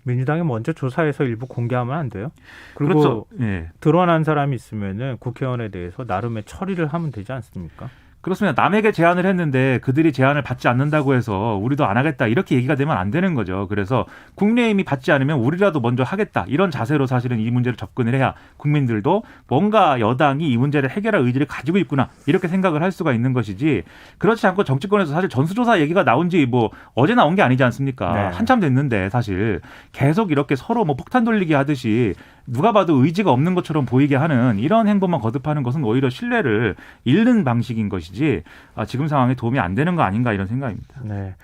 민주당이 먼저 조사해서 일부 공개하면 안 돼요? 그리고 그렇죠. 예. 드러난 사람이 있으면은 국회의원에 대해서 나름의 처리를 하면 되지 않습니까? 그렇습니다. 남에게 제안을 했는데 그들이 제안을 받지 않는다고 해서 우리도 안 하겠다 이렇게 얘기가 되면 안 되는 거죠. 그래서 국민의힘이 받지 않으면 우리라도 먼저 하겠다 이런 자세로 사실은 이 문제를 접근을 해야 국민들도 뭔가 여당이 이 문제를 해결할 의지를 가지고 있구나 이렇게 생각을 할 수가 있는 것이지 그렇지 않고 정치권에서 사실 전수조사 얘기가 나온 지 뭐 어제 나온 게 아니지 않습니까? 네. 한참 됐는데 사실 계속 이렇게 서로 뭐 폭탄 돌리기 하듯이 누가 봐도 의지가 없는 것처럼 보이게 하는 이런 행보만 거듭하는 것은 오히려 신뢰를 잃는 방식인 것이지 지금 상황에 도움이 안 되는 거 아닌가 이런 생각입니다. 네.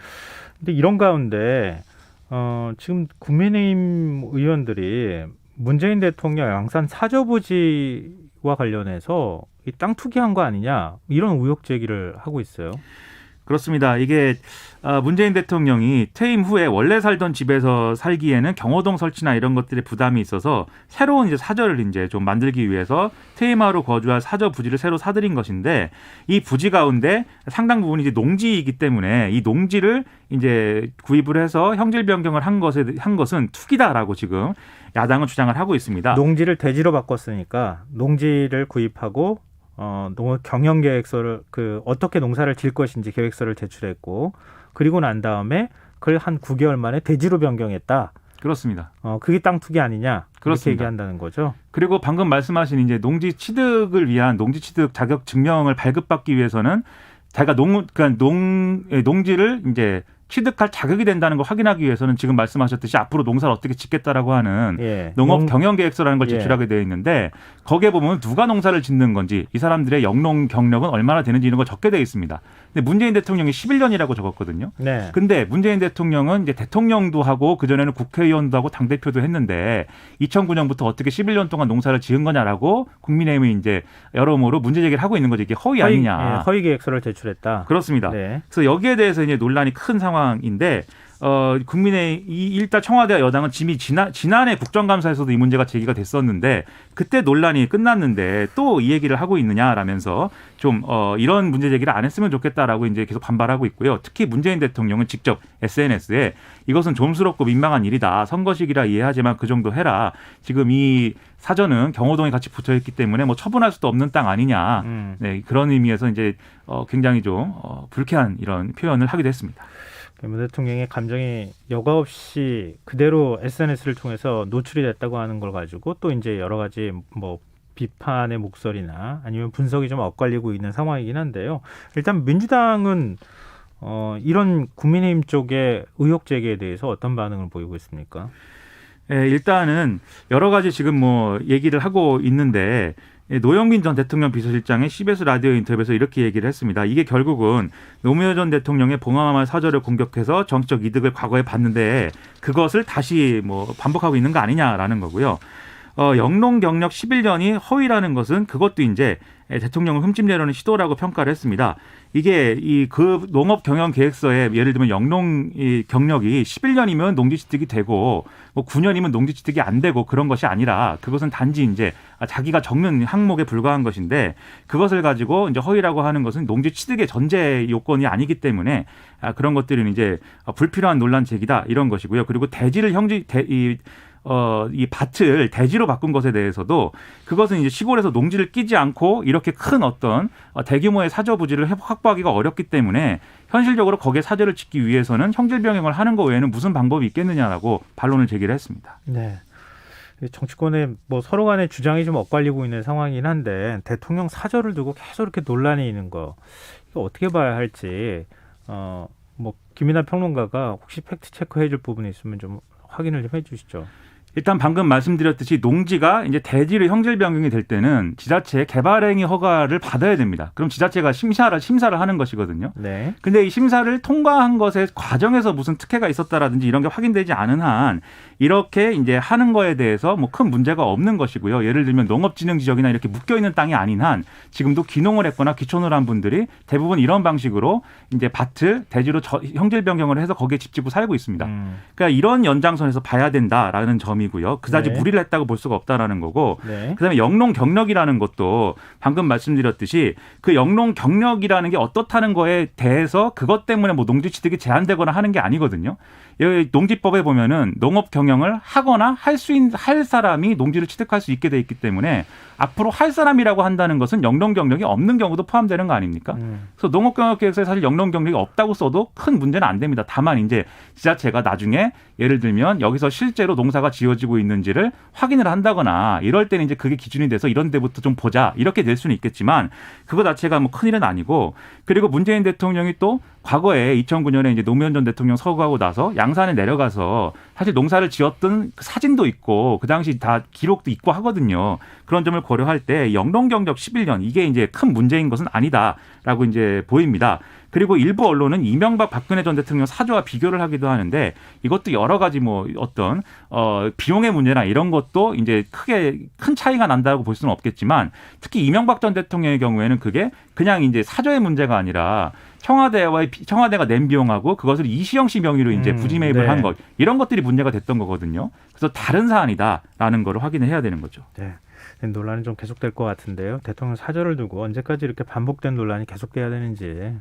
근데 이런 가운데 지금 국민의힘 의원들이 문재인 대통령 양산 사저부지와 관련해서 이 땅 투기한 거 아니냐 이런 의혹 제기를 하고 있어요. 그렇습니다. 이게 문재인 대통령이 퇴임 후에 원래 살던 집에서 살기에는 경호동 설치나 이런 것들의 부담이 있어서 새로운 이제 사저를 이제 좀 만들기 위해서 퇴임하로 거주할 사저 부지를 새로 사들인 것인데 이 부지 가운데 상당 부분이 이제 농지이기 때문에 이 농지를 이제 구입을 해서 형질 변경을 한 것은 투기다라고 지금 야당은 주장을 하고 있습니다. 농지를 대지로 바꿨으니까 농지를 구입하고 농업 경영 계획서를 어떻게 농사를 지을 것인지 계획서를 제출했고 그리고 난 다음에 그걸 한 9개월 만에 대지로 변경했다. 그렇습니다. 그게 땅 투기 아니냐? 그렇습니다. 이렇게 얘기한다는 거죠. 그리고 방금 말씀하신 이제 농지 취득을 위한 농지 취득 자격 증명을 발급받기 위해서는 자기가 농지를 이제 취득할 자격이 된다는 걸 확인하기 위해서는 지금 말씀하셨듯이 앞으로 농사를 어떻게 짓겠다라고 하는 농업 경영 계획서라는 걸 제출하게 되어 있는데 거기에 보면 누가 농사를 짓는 건지 이 사람들의 영농 경력은 얼마나 되는지 이런 거 적게 되어 있습니다. 근데 문재인 대통령이 11년이라고 적었거든요. 네. 근데 문재인 대통령은 이제 대통령도 하고 그전에는 국회의원도 하고 당대표도 했는데 2009년부터 어떻게 11년 동안 농사를 지은 거냐라고 국민의힘이 이제 여러모로 문제 제기를 하고 있는 거죠. 이게 허위 아니냐. 허위 계획서를 제출했다. 그렇습니다. 네. 그래서 여기에 대해서 이제 논란이 큰 상황인데 일단 청와대와 여당은 지난해 국정감사에서도 이 문제가 제기가 됐었는데 그때 논란이 끝났는데 또 이 얘기를 하고 있느냐라면서 좀 이런 문제 제기를 안 했으면 좋겠다라고 이제 계속 반발하고 있고요. 특히 문재인 대통령은 직접 SNS에 이것은 좀스럽고 민망한 일이다. 선거식이라 이해하지만 그 정도 해라. 지금 이 사전은 경호동에 같이 붙어 있기 때문에 뭐 처분할 수도 없는 땅 아니냐. 네, 그런 의미에서 이제 굉장히 좀 불쾌한 이런 표현을 하기도 했습니다. 문 대통령의 감정이 여과 없이 그대로 SNS를 통해서 노출이 됐다고 하는 걸 가지고 또 이제 여러 가지 뭐 비판의 목소리나 아니면 분석이 좀 엇갈리고 있는 상황이긴 한데요. 일단 민주당은 이런 국민의힘 쪽의 의혹 제기에 대해서 어떤 반응을 보이고 있습니까? 네, 일단은 여러 가지 지금 뭐 얘기를 하고 있는데 노영민 전 대통령 비서실장의 CBS 라디오 인터뷰에서 이렇게 얘기를 했습니다. 이게 결국은 노무현 전 대통령의 봉하마을 사저를 공격해서 정치적 이득을 과거에 봤는데 그것을 다시 뭐 반복하고 있는 거 아니냐라는 거고요. 영농 경력 11년이 허위라는 것은 그것도 이제 대통령을 흠집내려는 시도라고 평가를 했습니다. 이게 그 농업 경영 계획서에 예를 들면 영농 경력이 11년이면 농지 취득이 되고 뭐 9년이면 농지 취득이 안 되고 그런 것이 아니라 그것은 단지 이제 자기가 적는 항목에 불과한 것인데 그것을 가지고 이제 허위라고 하는 것은 농지 취득의 전제 요건이 아니기 때문에 그런 것들은 이제 불필요한 논란 제기다 이런 것이고요. 그리고 대지를 이 밭을 대지로 바꾼 것에 대해서도 그것은 이제 시골에서 농지를 끼지 않고 이렇게 큰 어떤 대규모의 사저 부지를 확보하기가 어렵기 때문에 현실적으로 거기에 사저를 짓기 위해서는 형질 변경을 하는 것 외에는 무슨 방법이 있겠느냐라고 반론을 제기를 했습니다. 네. 정치권에 뭐 서로 간의 주장이 좀 엇갈리고 있는 상황이긴 한데 대통령 사저를 두고 계속 이렇게 논란이 있는 거 이거 어떻게 봐야 할지 뭐 김이나 평론가가 혹시 팩트 체크해 줄 부분이 있으면 좀 확인을 좀 해주시죠. 일단 방금 말씀드렸듯이 농지가 이제 대지로 형질 변경이 될 때는 지자체의 개발행위 허가를 받아야 됩니다. 그럼 지자체가 심사를 하는 것이거든요. 네. 근데 이 심사를 통과한 것의 과정에서 무슨 특혜가 있었다라든지 이런 게 확인되지 않은 한 이렇게 이제 하는 거에 대해서 뭐 큰 문제가 없는 것이고요. 예를 들면 농업진흥 지역이나 이렇게 묶여 있는 땅이 아닌 한 지금도 귀농을 했거나 귀촌을 한 분들이 대부분 이런 방식으로 이제 밭을 대지로 형질 변경을 해서 거기에 집 짓고 살고 있습니다. 그러니까 이런 연장선에서 봐야 된다라는 점이 내용이고요. 그다지 네. 무리를 했다고 볼 수가 없다라는 거고 네. 그다음에 영농 경력이라는 것도 방금 말씀드렸듯이 그 영농 경력이라는 게 어떻다는 거에 대해서 그것 때문에 뭐 농지 취득이 제한되거나 하는 게 아니거든요. 여기 농지법에 보면은 농업 경영을 하거나 할 사람이 농지를 취득할 수 있게 돼 있기 때문에 앞으로 할 사람이라고 한다는 것은 영농 경력이 없는 경우도 포함되는 거 아닙니까? 그래서 농업 경영 계획서에 사실 영농 경력이 없다고 써도 큰 문제는 안 됩니다. 다만 이제 지자체가 나중에 예를 들면 여기서 실제로 농사가 지어지고 있는지를 확인을 한다거나 이럴 때는 이제 그게 기준이 돼서 이런 데부터 좀 보자 이렇게 될 수는 있겠지만 그거 자체가 뭐 큰일은 아니고 그리고 문재인 대통령이 또 과거에 2009년에 이제 노무현 전 대통령 서거하고 나서 양산에 내려가서 사실 농사를 지었던 사진도 있고 그 당시 다 기록도 있고 하거든요. 그런 점을 고려할 때 영농 경력 11년 이게 이제 큰 문제인 것은 아니다라고 이제 보입니다. 그리고 일부 언론은 이명박 박근혜 전 대통령 사주와 비교를 하기도 하는데 이것도 여러 가지 뭐 어떤 비용의 문제나 이런 것도 이제 크게 큰 차이가 난다고 볼 수는 없겠지만 특히 이명박 전 대통령의 경우에는 그게 그냥 이제 사저의 문제가 아니라 청와대가 낸 비용하고 그것을 이시영 씨 명의로 이제 부지 매입을 네. 한 것 이런 것들이 문제가 됐던 거거든요. 그래서 다른 사안이다라는 거를 확인을 해야 되는 거죠. 네. 논란이 좀 계속될 것 같은데요. 대통령 사절을 두고 언제까지 이렇게 반복된 논란이 계속돼야 되는지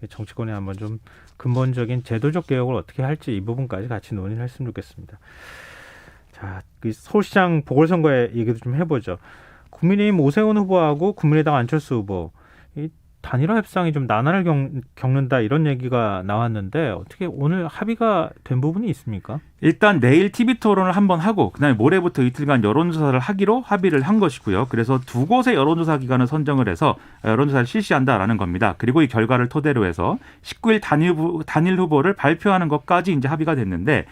정치권에 한번 좀 근본적인 제도적 개혁을 어떻게 할지 이 부분까지 같이 논의를 했으면 좋겠습니다. 자, 그 서울시장 보궐선거의 얘기도 좀 해보죠. 국민의힘 오세훈 후보하고 국민의당 안철수 후보 이 단일화 협상이 좀 난항을 겪는다 이런 얘기가 나왔는데 어떻게 오늘 합의가 된 부분이 있습니까? 일단 내일 TV 토론을 한번 하고 그다음에 모레부터 이틀간 여론조사를 하기로 합의를 한 것이고요. 그래서 두 곳의 여론조사 기관을 선정을 해서 여론조사를 실시한다라는 겁니다. 그리고 이 결과를 토대로 해서 19일 단일 후보를 발표하는 것까지 이제 합의가 됐는데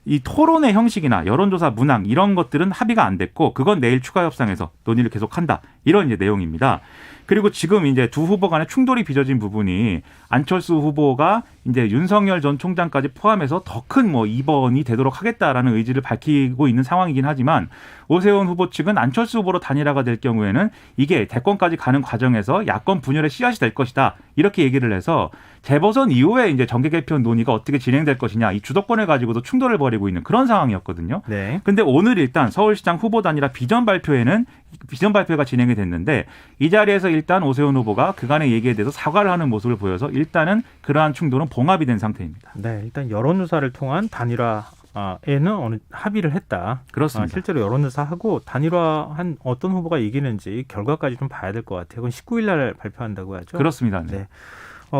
이 토론의 형식이나 여론조사 문항 이런 것들은 합의가 안 됐고 그건 내일 추가 협상에서 논의를 계속한다. 이런 이제 내용입니다. 그리고 지금 이제 두 후보 간의 충돌이 빚어진 부분이 안철수 후보가 이제 윤석열 전 총장까지 포함해서 더 큰 뭐 2번이 되도록 하겠다라는 의지를 밝히고 있는 상황이긴 하지만 오세훈 후보 측은 안철수 후보로 단일화가 될 경우에는 이게 대권까지 가는 과정에서 야권 분열의 씨앗이 될 것이다. 이렇게 얘기를 해서 재보선 이후에 이제 정계 개편 논의가 어떻게 진행될 것이냐 이 주도권을 가지고도 충돌을 벌이고 있는 그런 상황이었거든요. 네. 근데 오늘 일단 서울시장 후보 단일화 비전 발표가 진행이 됐는데 이 자리에서 일단 오세훈 후보가 그간의 얘기에 대해서 사과를 하는 모습을 보여서 일단은 그러한 충돌은 봉합이 된 상태입니다. 네, 일단 여론조사를 통한 단일화에는 어느 합의를 했다. 그렇습니다. 실제로 여론조사하고 단일화한 어떤 후보가 이기는지 결과까지 좀 봐야 될 것 같아요. 그건 19일 날 발표한다고 하죠. 그렇습니다. 네. 네.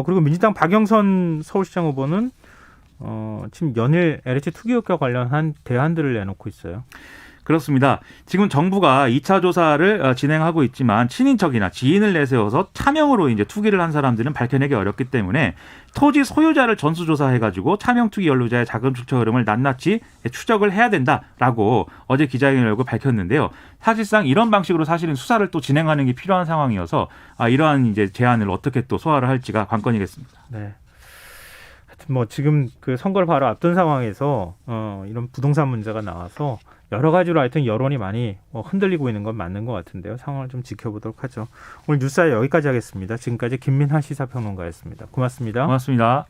그리고 민주당 박영선 서울시장 후보는 지금 연일 LH 투기업과 관련한 대안들을 내놓고 있어요. 그렇습니다. 지금 정부가 2차 조사를 진행하고 있지만 친인척이나 지인을 내세워서 차명으로 이제 투기를 한 사람들은 밝혀내기 어렵기 때문에 토지 소유자를 전수조사해가지고 차명 투기 연루자의 자금 축적 흐름을 낱낱이 추적을 해야 된다라고 어제 기자회견을 열고 밝혔는데요. 사실상 이런 방식으로 사실은 수사를 또 진행하는 게 필요한 상황이어서 이러한 이제 제안을 어떻게 또 소화를 할지가 관건이겠습니다. 네. 하여튼 뭐 지금 그 선거를 바로 앞둔 상황에서 이런 부동산 문제가 나와서 여러 가지로 하여튼 여론이 많이 흔들리고 있는 건 맞는 것 같은데요. 상황을 좀 지켜보도록 하죠. 오늘 뉴스에 여기까지 하겠습니다. 지금까지 김민하 시사평론가였습니다. 고맙습니다. 고맙습니다.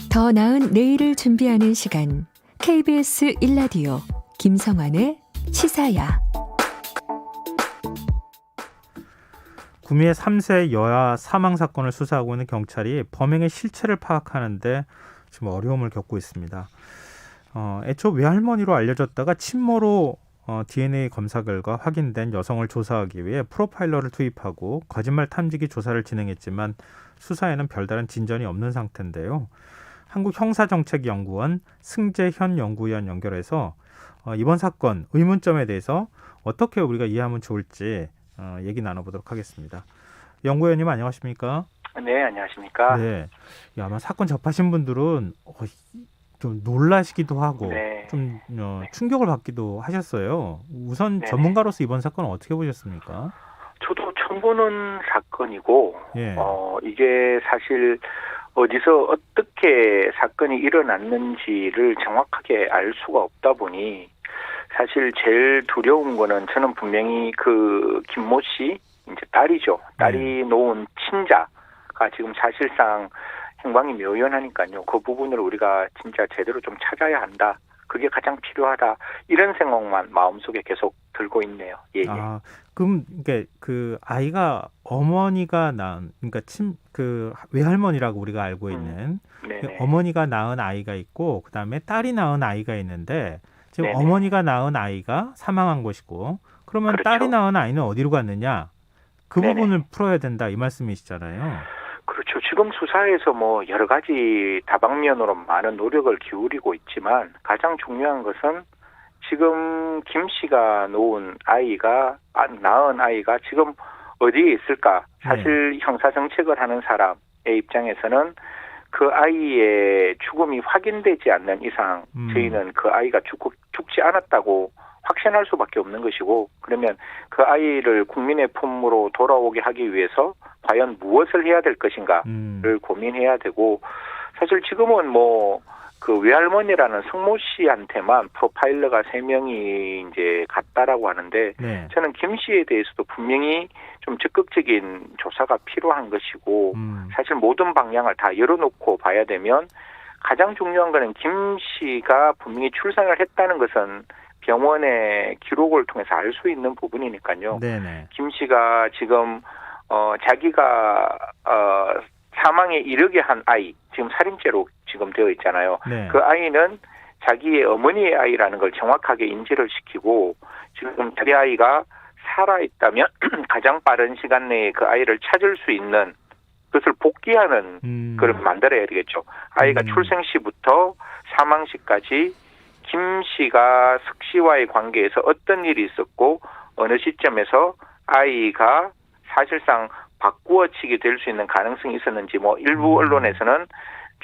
더 나은 내일을 준비하는 시간 KBS 1라디오 김성환의 시사야. 구미의 3세 여아 사망 사건을 수사하고 있는 경찰이 범행의 실체를 파악하는데 지금 어려움을 겪고 있습니다. 애초 외할머니로 알려졌다가 친모로 DNA 검사 결과 확인된 여성을 조사하기 위해 프로파일러를 투입하고 거짓말 탐지기 조사를 진행했지만 수사에는 별다른 진전이 없는 상태인데요. 한국형사정책연구원 승재현 연구위원 연결해서 이번 사건 의문점에 대해서 어떻게 우리가 이해하면 좋을지 얘기 나눠보도록 하겠습니다. 연구위원님 안녕하십니까? 네, 안녕하십니까? 네, 아마 사건 접하신 분들은 좀 놀라시기도 하고 네. 좀 충격을 받기도 하셨어요. 우선 네네. 전문가로서 이번 사건을 어떻게 보셨습니까? 저도 처음 보는 사건이고, 예. 이게 사실 어디서 어떻게 사건이 일어났는지를 정확하게 알 수가 없다 보니 사실 제일 두려운 거는 저는 분명히 그 김모 씨 이제 딸이죠. 딸이 놓은 친자가 지금 사실상 행방이 묘연하니까요. 그 부분을 우리가 진짜 제대로 좀 찾아야 한다. 그게 가장 필요하다. 이런 생각만 마음속에 계속 들고 있네요. 예, 예. 아, 그럼 이게 그 아이가 어머니가 낳은 그러니까 그 외할머니라고 우리가 알고 있는 네네. 어머니가 낳은 아이가 있고 그다음에 딸이 낳은 아이가 있는데 지금 네네. 어머니가 낳은 아이가 사망한 것이고 그러면 그렇죠. 딸이 낳은 아이는 어디로 갔느냐? 그 네네. 부분을 풀어야 된다 이 말씀이시잖아요. 그렇죠. 지금 수사에서 뭐 여러 가지 다방면으로 많은 노력을 기울이고 있지만 가장 중요한 것은 지금 김 씨가 낳은 아이가 지금 어디에 있을까? 사실 형사 정책을 하는 사람의 입장에서는 그 아이의 죽음이 확인되지 않는 이상 저희는 그 아이가 죽지 않았다고 확신할 수밖에 없는 것이고 그러면 그 아이를 국민의 품으로 돌아오게 하기 위해서 과연 무엇을 해야 될 것인가를 고민해야 되고 사실 지금은 뭐 그 외할머니라는 성모 씨한테만 프로파일러가 3명이 이제 갔다라고 하는데 네. 저는 김 씨에 대해서도 분명히 좀 적극적인 조사가 필요한 것이고 사실 모든 방향을 다 열어놓고 봐야 되면 가장 중요한 거는 김 씨가 분명히 출산을 했다는 것은 병원의 기록을 통해서 알 수 있는 부분이니까요. 네네. 김 씨가 지금 자기가 사망에 이르게 한 아이 지금 살인죄로 지금 되어 있잖아요. 네. 그 아이는 자기의 어머니의 아이라는 걸 정확하게 인지를 시키고 지금 자기 아이가 살아있다면 가장 빠른 시간 내에 그 아이를 찾을 수 있는 그것을 복귀하는 걸 만들어야 되겠죠. 아이가 출생 시부터 사망 시까지 김 씨가 석씨와의 관계에서 어떤 일이 있었고 어느 시점에서 아이가 사실상 바꾸어치게 될 수 있는 가능성이 있었는지 뭐 일부 언론에서는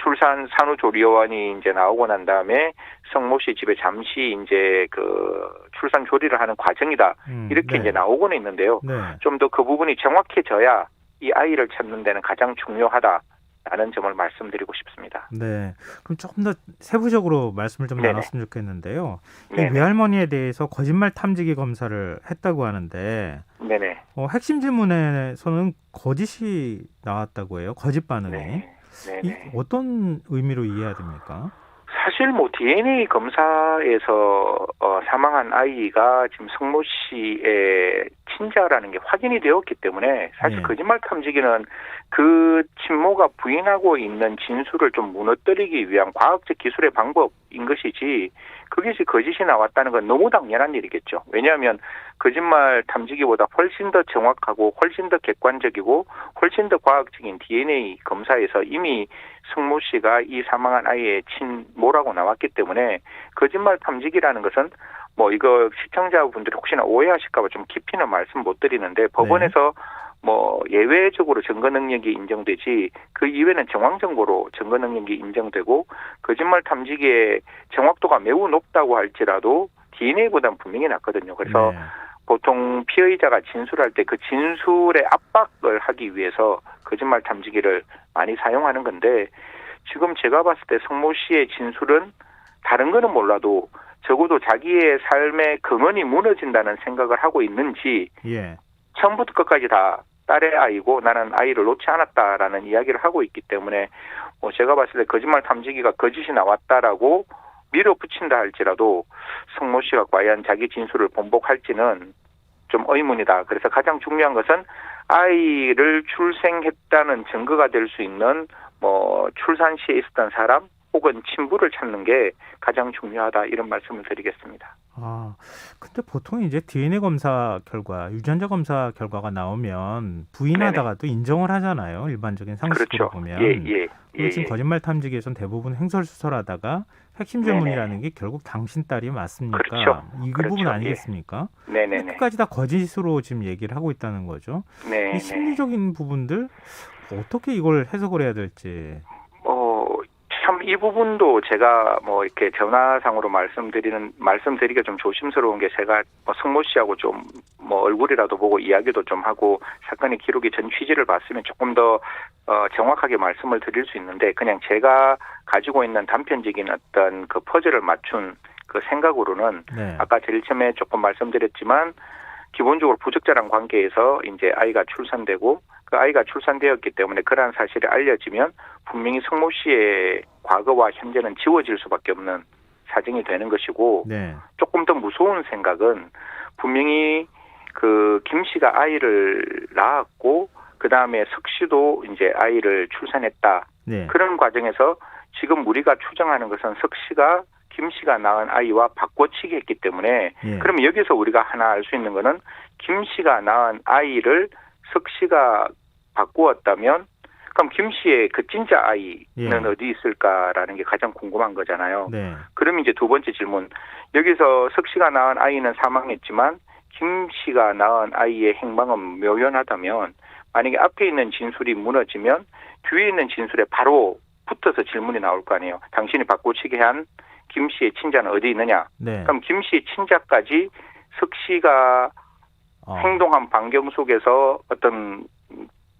출산 산후조리원이 이제 나오고 난 다음에 성모 씨 집에 잠시 이제 그 출산 조리를 하는 과정이다 이렇게 네. 이제 나오고는 있는데요. 네. 좀 더 그 부분이 정확해져야 이 아이를 찾는 데는 가장 중요하다라는 점을 말씀드리고 싶습니다. 네. 그럼 조금 더 세부적으로 말씀을 좀 네네. 나눴으면 좋겠는데요. 이 네네. 외할머니에 대해서 거짓말 탐지기 검사를 했다고 하는데 네네. 핵심 질문에서는 거짓이 나왔다고 해요. 거짓 반응이. 네. 이 네네. 어떤 의미로 이해해야 됩니까? 사실 뭐 DNA 검사에서 사망한 아이가 지금 성모 씨의 친자라는 게 확인이 되었기 때문에 사실 네. 거짓말 탐지기는 그 친모가 부인하고 있는 진술을 좀 무너뜨리기 위한 과학적 기술의 방법인 것이지 그것이 거짓이 나왔다는 건 너무 당연한 일이겠죠. 왜냐하면 거짓말 탐지기보다 훨씬 더 정확하고 훨씬 더 객관적이고 훨씬 더 과학적인 DNA 검사에서 이미 성모 씨가 이 사망한 아이의 친모라고 나왔기 때문에 거짓말 탐지기라는 것은 뭐 이거 시청자분들이 혹시나 오해하실까 봐 좀 깊이는 말씀 못 드리는데 법원에서 뭐 예외적으로 증거 능력이 인정되지 그 이외에는 정황정보로 증거 능력이 인정되고 거짓말 탐지기의 정확도가 매우 높다고 할지라도 DNA보다는 분명히 낫거든요. 그래서 네. 보통 피의자가 진술할 때 그 진술에 압박을 하기 위해서 거짓말 탐지기를 많이 사용하는 건데 지금 제가 봤을 때 성모 씨의 진술은 다른 거는 몰라도 적어도 자기의 삶의 근원이 무너진다는 생각을 하고 있는지 예. 처음부터 끝까지 다 딸의 아이고 나는 아이를 놓지 않았다라는 이야기를 하고 있기 때문에 제가 봤을 때 거짓말 탐지기가 거짓이 나왔다라고 밀어붙인다 할지라도 성모 씨가 과연 자기 진술을 번복할지는 좀 의문이다. 그래서 가장 중요한 것은 아이를 출생했다는 증거가 될 수 있는 뭐 출산 시에 있었던 사람 혹은 친부를 찾는 게 가장 중요하다 이런 말씀을 드리겠습니다. 아, 근데 보통 이제 DNA 검사 결과, 유전자 검사 결과가 나오면 부인하다가도 인정을 하잖아요. 일반적인 상식으로 그렇죠. 보면. 예. 지금 거짓말 탐지기에서는 대부분 횡설수설하다가 핵심 질문이라는 게 결국 당신 딸이 맞습니까? 그렇죠. 이 그렇죠. 부분 아니겠습니까? 네네네. 끝까지 다 거짓으로 지금 얘기를 하고 있다는 거죠. 네. 이 심리적인 부분들 어떻게 이걸 해석을 해야 될지. 참 이 부분도 제가 뭐 이렇게 전화상으로 말씀드리기가 좀 조심스러운 게 제가 성모 씨하고 좀 뭐 얼굴이라도 보고 이야기도 좀 하고 사건의 기록의 전 취지를 봤으면 조금 더 정확하게 말씀을 드릴 수 있는데 그냥 제가 가지고 있는 단편적인 어떤 그 퍼즐을 맞춘 그 생각으로는 네. 아까 제일 처음에 조금 말씀드렸지만 기본적으로 부적절한 관계에서 이제 아이가 출산되고 그 아이가 출산되었기 때문에 그러한 사실이 알려지면 분명히 성모 씨의 과거와 현재는 지워질 수밖에 없는 사정이 되는 것이고 네. 조금 더 무서운 생각은 분명히 그 김 씨가 아이를 낳았고 그 다음에 석 씨도 이제 아이를 출산했다. 네. 그런 과정에서 지금 우리가 추정하는 것은 석 씨가 김 씨가 낳은 아이와 바꿔치기 했기 때문에 예. 그러면 여기서 우리가 하나 알 수 있는 거는 김 씨가 낳은 아이를 석 씨가 바꾸었다면 그럼 김 씨의 그 진짜 아이는 예. 어디 있을까라는 게 가장 궁금한 거잖아요. 네. 그럼 이제 두 번째 질문. 여기서 석 씨가 낳은 아이는 사망했지만 김 씨가 낳은 아이의 행방은 묘연하다면 만약에 앞에 있는 진술이 무너지면 뒤에 있는 진술에 바로 붙어서 질문이 나올 거 아니에요. 당신이 바꾸치기 한 김 씨의 친자는 어디 있느냐. 네. 그럼 김 씨의 친자까지 석 씨가 행동한 반경 속에서 어떤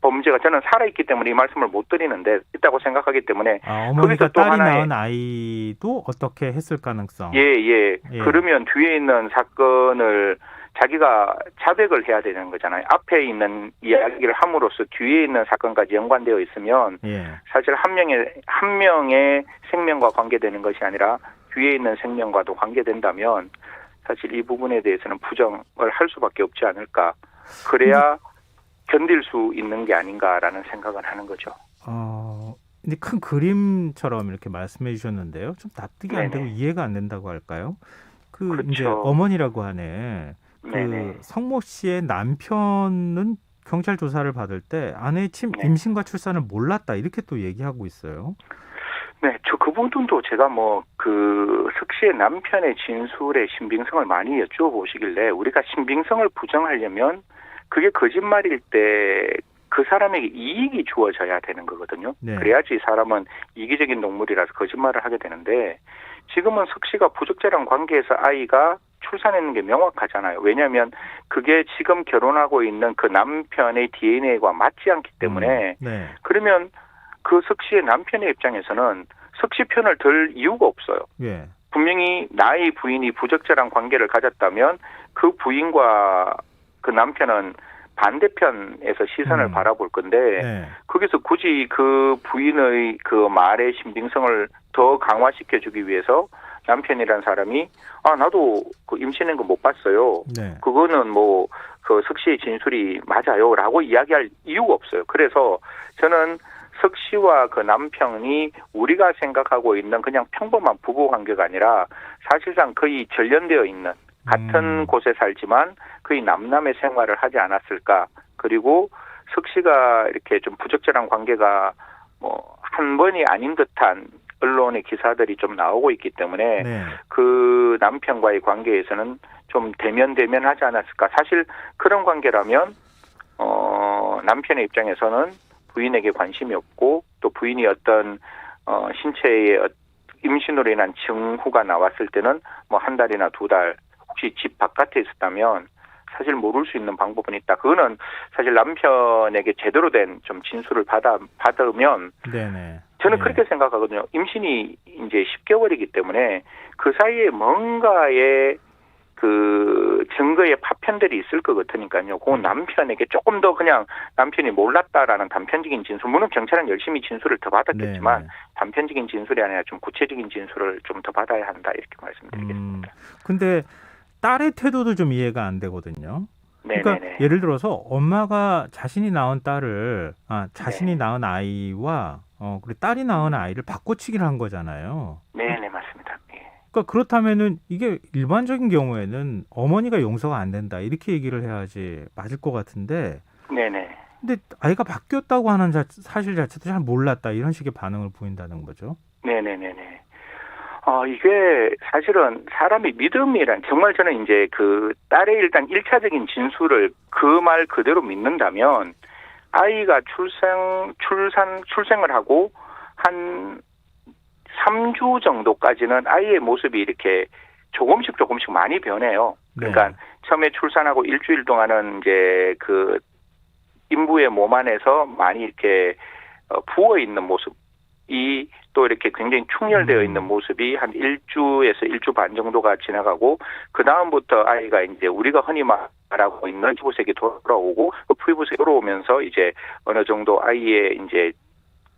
범죄가 저는 살아있기 때문에 이 말씀을 못 드리는데 있다고 생각하기 때문에 어머니가 거기서 또 딸이 하나의- 낳은 아이도 어떻게 했을 가능성. 예. 예. 그러면 뒤에 있는 사건을 자기가 자백을 해야 되는 거잖아요. 앞에 있는 이야기를 함으로써 뒤에 있는 사건까지 연관되어 있으면 예. 사실 한 명의 생명과 관계되는 것이 아니라 뒤에 있는 생명과도 관계된다면 사실 이 부분에 대해서는 부정을 할 수밖에 없지 않을까. 그래야 견딜 수 있는 게 아닌가라는 생각을 하는 거죠. 근데 큰 그림처럼 이렇게 말씀해 주셨는데요. 좀 납득이 안 네네. 되고 이해가 안 된다고 할까요? 그렇죠. 이제 어머니라고 하네. 네네. 성모 씨의 남편은 경찰 조사를 받을 때 아내의 네. 임신과 출산을 몰랐다 이렇게 또 얘기하고 있어요. 네, 그 부분도 제가 석 씨의 남편의 진술의 신빙성을 많이 여쭤보시길래 우리가 신빙성을 부정하려면 그게 거짓말일 때 그 사람에게 이익이 주어져야 되는 거거든요. 네. 그래야지 사람은 이기적인 동물이라서 거짓말을 하게 되는데 지금은 석 씨가 부적절한 관계에서 아이가 출산했는 게 명확하잖아요. 왜냐하면 그게 지금 결혼하고 있는 그 남편의 DNA와 맞지 않기 때문에 네. 그러면 그 석 씨의 남편의 입장에서는 석 씨 편을 들 이유가 없어요. 예. 분명히 나의 부인이 부적절한 관계를 가졌다면 그 부인과 그 남편은 반대편에서 시선을 바라볼 건데 네. 거기서 굳이 그 부인의 그 말의 신빙성을 더 강화시켜주기 위해서 남편이란 사람이 나도 그 임신한 거 못 봤어요. 네. 그거는 그 석 씨의 진술이 맞아요라고 이야기할 이유가 없어요. 그래서 저는 석 씨와 그 남편이 우리가 생각하고 있는 그냥 평범한 부부 관계가 아니라 사실상 거의 전련되어 있는 같은 곳에 살지만 거의 남남의 생활을 하지 않았을까. 그리고 석 씨가 이렇게 좀 부적절한 관계가 한 번이 아닌 듯한 언론의 기사들이 좀 나오고 있기 때문에 네. 그 남편과의 관계에서는 좀 대면하지 않았을까. 사실 그런 관계라면 남편의 입장에서는 부인에게 관심이 없고 또 부인이 어떤 신체의 임신으로 인한 증후가 나왔을 때는 한 달이나 두 달 혹시 집 바깥에 있었다면 사실 모를 수 있는 방법은 있다. 그거는 사실 남편에게 제대로 된 좀 진술을 받으면 네네. 저는 네. 그렇게 생각하거든요. 임신이 이제 10개월이기 때문에 그 사이에 뭔가의 그 증거의 파편들이 있을 것 같으니까요. 그건 남편에게 조금 더 그냥 남편이 몰랐다라는 단편적인 진술. 물론 경찰은 열심히 진술을 더 받았겠지만 네네. 단편적인 진술이 아니라 좀 구체적인 진술을 좀 더 받아야 한다 이렇게 말씀드리겠습니다. 근데 딸의 태도도 좀 이해가 안 되거든요. 그러니까 네네네. 예를 들어서 엄마가 자신이 낳은 딸을 자신이 네. 낳은 아이와 그리고 딸이 낳은 아이를 바꿔치기를 한 거잖아요. 네네 맞습니다. 예. 그러니까 그렇다면은 이게 일반적인 경우에는 어머니가 용서가 안 된다 이렇게 얘기를 해야지 맞을 것 같은데. 네네. 근데 아이가 바뀌었다고 하는 사실 자체도 잘 몰랐다 이런 식의 반응을 보인다는 거죠. 네네네네. 이게 사실은 사람이 믿음이란 정말 저는 이제 그 딸의 일단 1차적인 진술을 그 말 그대로 믿는다면 아이가 출생을 하고 한 3주 정도까지는 아이의 모습이 이렇게 조금씩 많이 변해요. 그러니까 네. 처음에 출산하고 일주일 동안은 이제 그 인부의 몸 안에서 많이 이렇게 부어 있는 모습. 또 이렇게 굉장히 충혈되어 있는 모습이 한 1주에서 1주 반 정도가 지나가고 그 다음부터 아이가 이제 우리가 흔히 말하고 있는 피부색이 돌아오고 그 피부색이 돌아오면서 이제 어느 정도 아이의 이제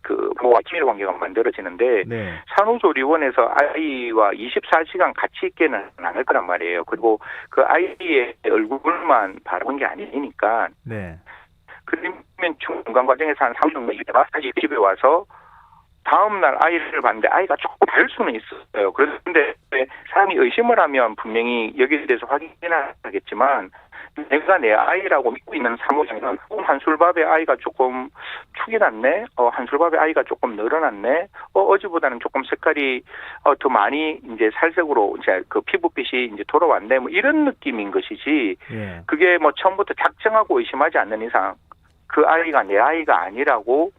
그 부모와 친밀 관계가 만들어지는데 네. 산후조리원에서 아이와 24시간 같이 있게는 않을 거란 말이에요. 그리고 그 아이의 얼굴만 바라본 게 아니니까. 네. 그러면 중간 과정에서 한 3주 정도 있다가 다시 집에 와서 다음날 아이를 봤는데 아이가 조금 다를 수는 있어요. 그런데 사람이 의심을 하면 분명히 여기에 대해서 확인하겠지만 내가 내 아이라고 믿고 있는 사무장에는 한술밥에 아이가 조금 축이 났네. 한술밥에 아이가 조금 늘어났네. 어제보다는 조금 색깔이 더 많이 이제 살색으로 이제 그 피부빛이 이제 돌아왔네. 뭐 이런 느낌인 것이지. 예. 그게 뭐 처음부터 작정하고 의심하지 않는 이상 그 아이가 내 아이가 아니라고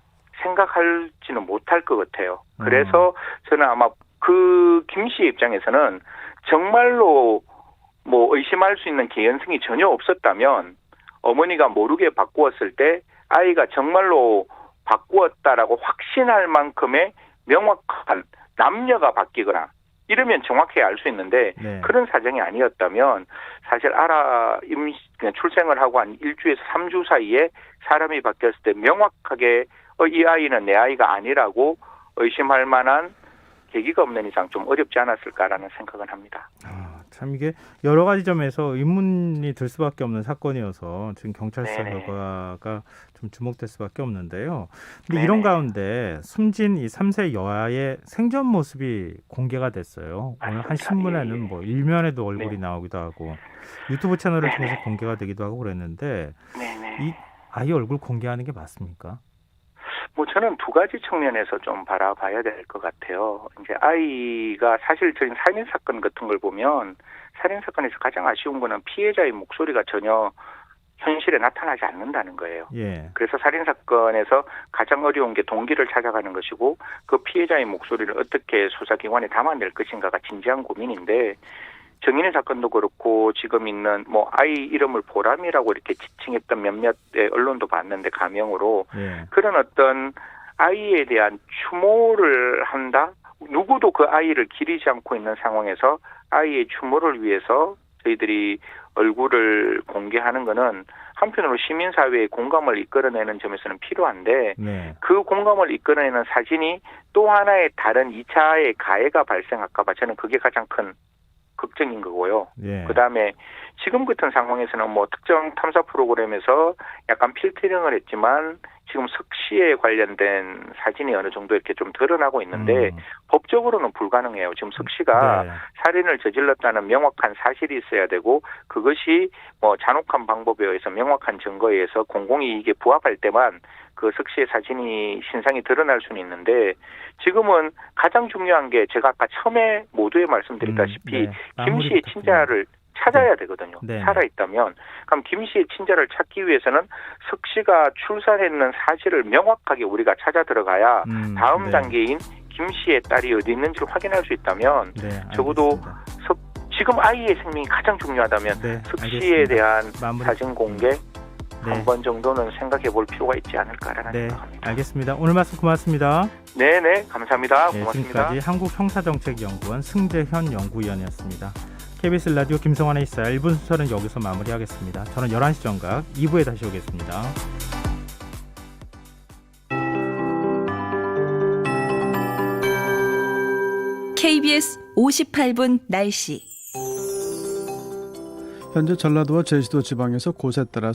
생각할지는 못할 것 같아요. 그래서 저는 아마 그 김 씨의 입장에서는 정말로 뭐 의심할 수 있는 개연성이 전혀 없었다면 어머니가 모르게 바꾸었을 때 아이가 정말로 바꾸었다라고 확신할 만큼의 명확한 남녀가 바뀌거나 이러면 정확히 알 수 있는데 네. 그런 사정이 아니었다면 사실 출생을 하고 한 1주에서 3주 사이에 사람이 바뀌었을 때 명확하게 이 아이는 내 아이가 아니라고 의심할 만한 계기가 없는 이상 좀 어렵지 않았을까라는 생각은 합니다. 참 이게 여러 가지 점에서 의문이 들 수밖에 없는 사건이어서 지금 경찰 수사 네네. 결과가 좀 주목될 수밖에 없는데요. 근데 네네. 이런 가운데 숨진 이 3세 여아의 생전 모습이 공개가 됐어요. 오늘 한 맞습니다. 신문에는 예. 뭐 일면에도 얼굴이 네. 나오기도 하고 유튜브 채널을 네네. 통해서 공개가 되기도 하고 그랬는데 네네. 이 아이 얼굴 공개하는 게 맞습니까? 뭐 저는 두 가지 측면에서 좀 바라봐야 될 것 같아요. 이제 아이가 사실 저희 살인 사건 같은 걸 보면 살인 사건에서 가장 아쉬운 거는 피해자의 목소리가 전혀 현실에 나타나지 않는다는 거예요. 예. 그래서 살인 사건에서 가장 어려운 게 동기를 찾아가는 것이고 그 피해자의 목소리를 어떻게 수사기관에 담아낼 것인가가 진지한 고민인데 정인의 사건도 그렇고 지금 있는 뭐 아이 이름을 보람이라고 이렇게 지칭했던 몇몇의 언론도 봤는데 가명으로 예. 그런 어떤 아이에 대한 추모를 한다? 누구도 그 아이를 기리지 않고 있는 상황에서 아이의 추모를 위해서 저희들이 얼굴을 공개하는 거는 한편으로 시민사회의 공감을 이끌어내는 점에서는 필요한데 네. 그 공감을 이끌어내는 사진이 또 하나의 다른 2차의 가해가 발생할까 봐 저는 그게 가장 큰 걱정인 거고요. 예. 그다음에 지금 같은 상황에서는 뭐 특정 탐사 프로그램에서 약간 필터링을 했지만 지금 석시에 관련된 사진이 어느 정도 이렇게 좀 드러나고 있는데 법적으로는 불가능해요. 지금 석시가 네. 살인을 저질렀다는 명확한 사실이 있어야 되고 그것이 뭐 잔혹한 방법에 의해서 명확한 증거에 의해서 공공이익에 부합할 때만 그 석시의 사진이 신상이 드러날 수는 있는데 지금은 가장 중요한 게 제가 아까 처음에 모두에 말씀드렸다시피 네. 김 씨의 친자를 찾아야 되거든요. 네. 살아있다면. 그럼 김 씨의 친자를 찾기 위해서는 석 씨가 출산했는 사실을 명확하게 우리가 찾아 들어가야 다음 네. 단계인 김 씨의 딸이 어디 있는지를 확인할 수 있다면 네, 적어도 알겠습니다. 지금 아이의 생명이 가장 중요하다면 네, 석 씨에 알겠습니다. 대한 마무리. 사진 공개 네. 한 번 정도는 생각해 볼 필요가 있지 않을까라는 네, 생각합니다. 알겠습니다. 오늘 말씀 고맙습니다. 네네, 감사합니다. 네, 고맙습니다. 지금까지 한국형사정책연구원 승재현 연구위원이었습니다. KBS 라디오 김성환의 이사 1분 순서는 여기서 마무리하겠습니다. 저는 11시 정각 2부에 다시 오겠습니다. KBS 58분 날씨. 현재 전라도와 제주도 지방에서 곳에 따라서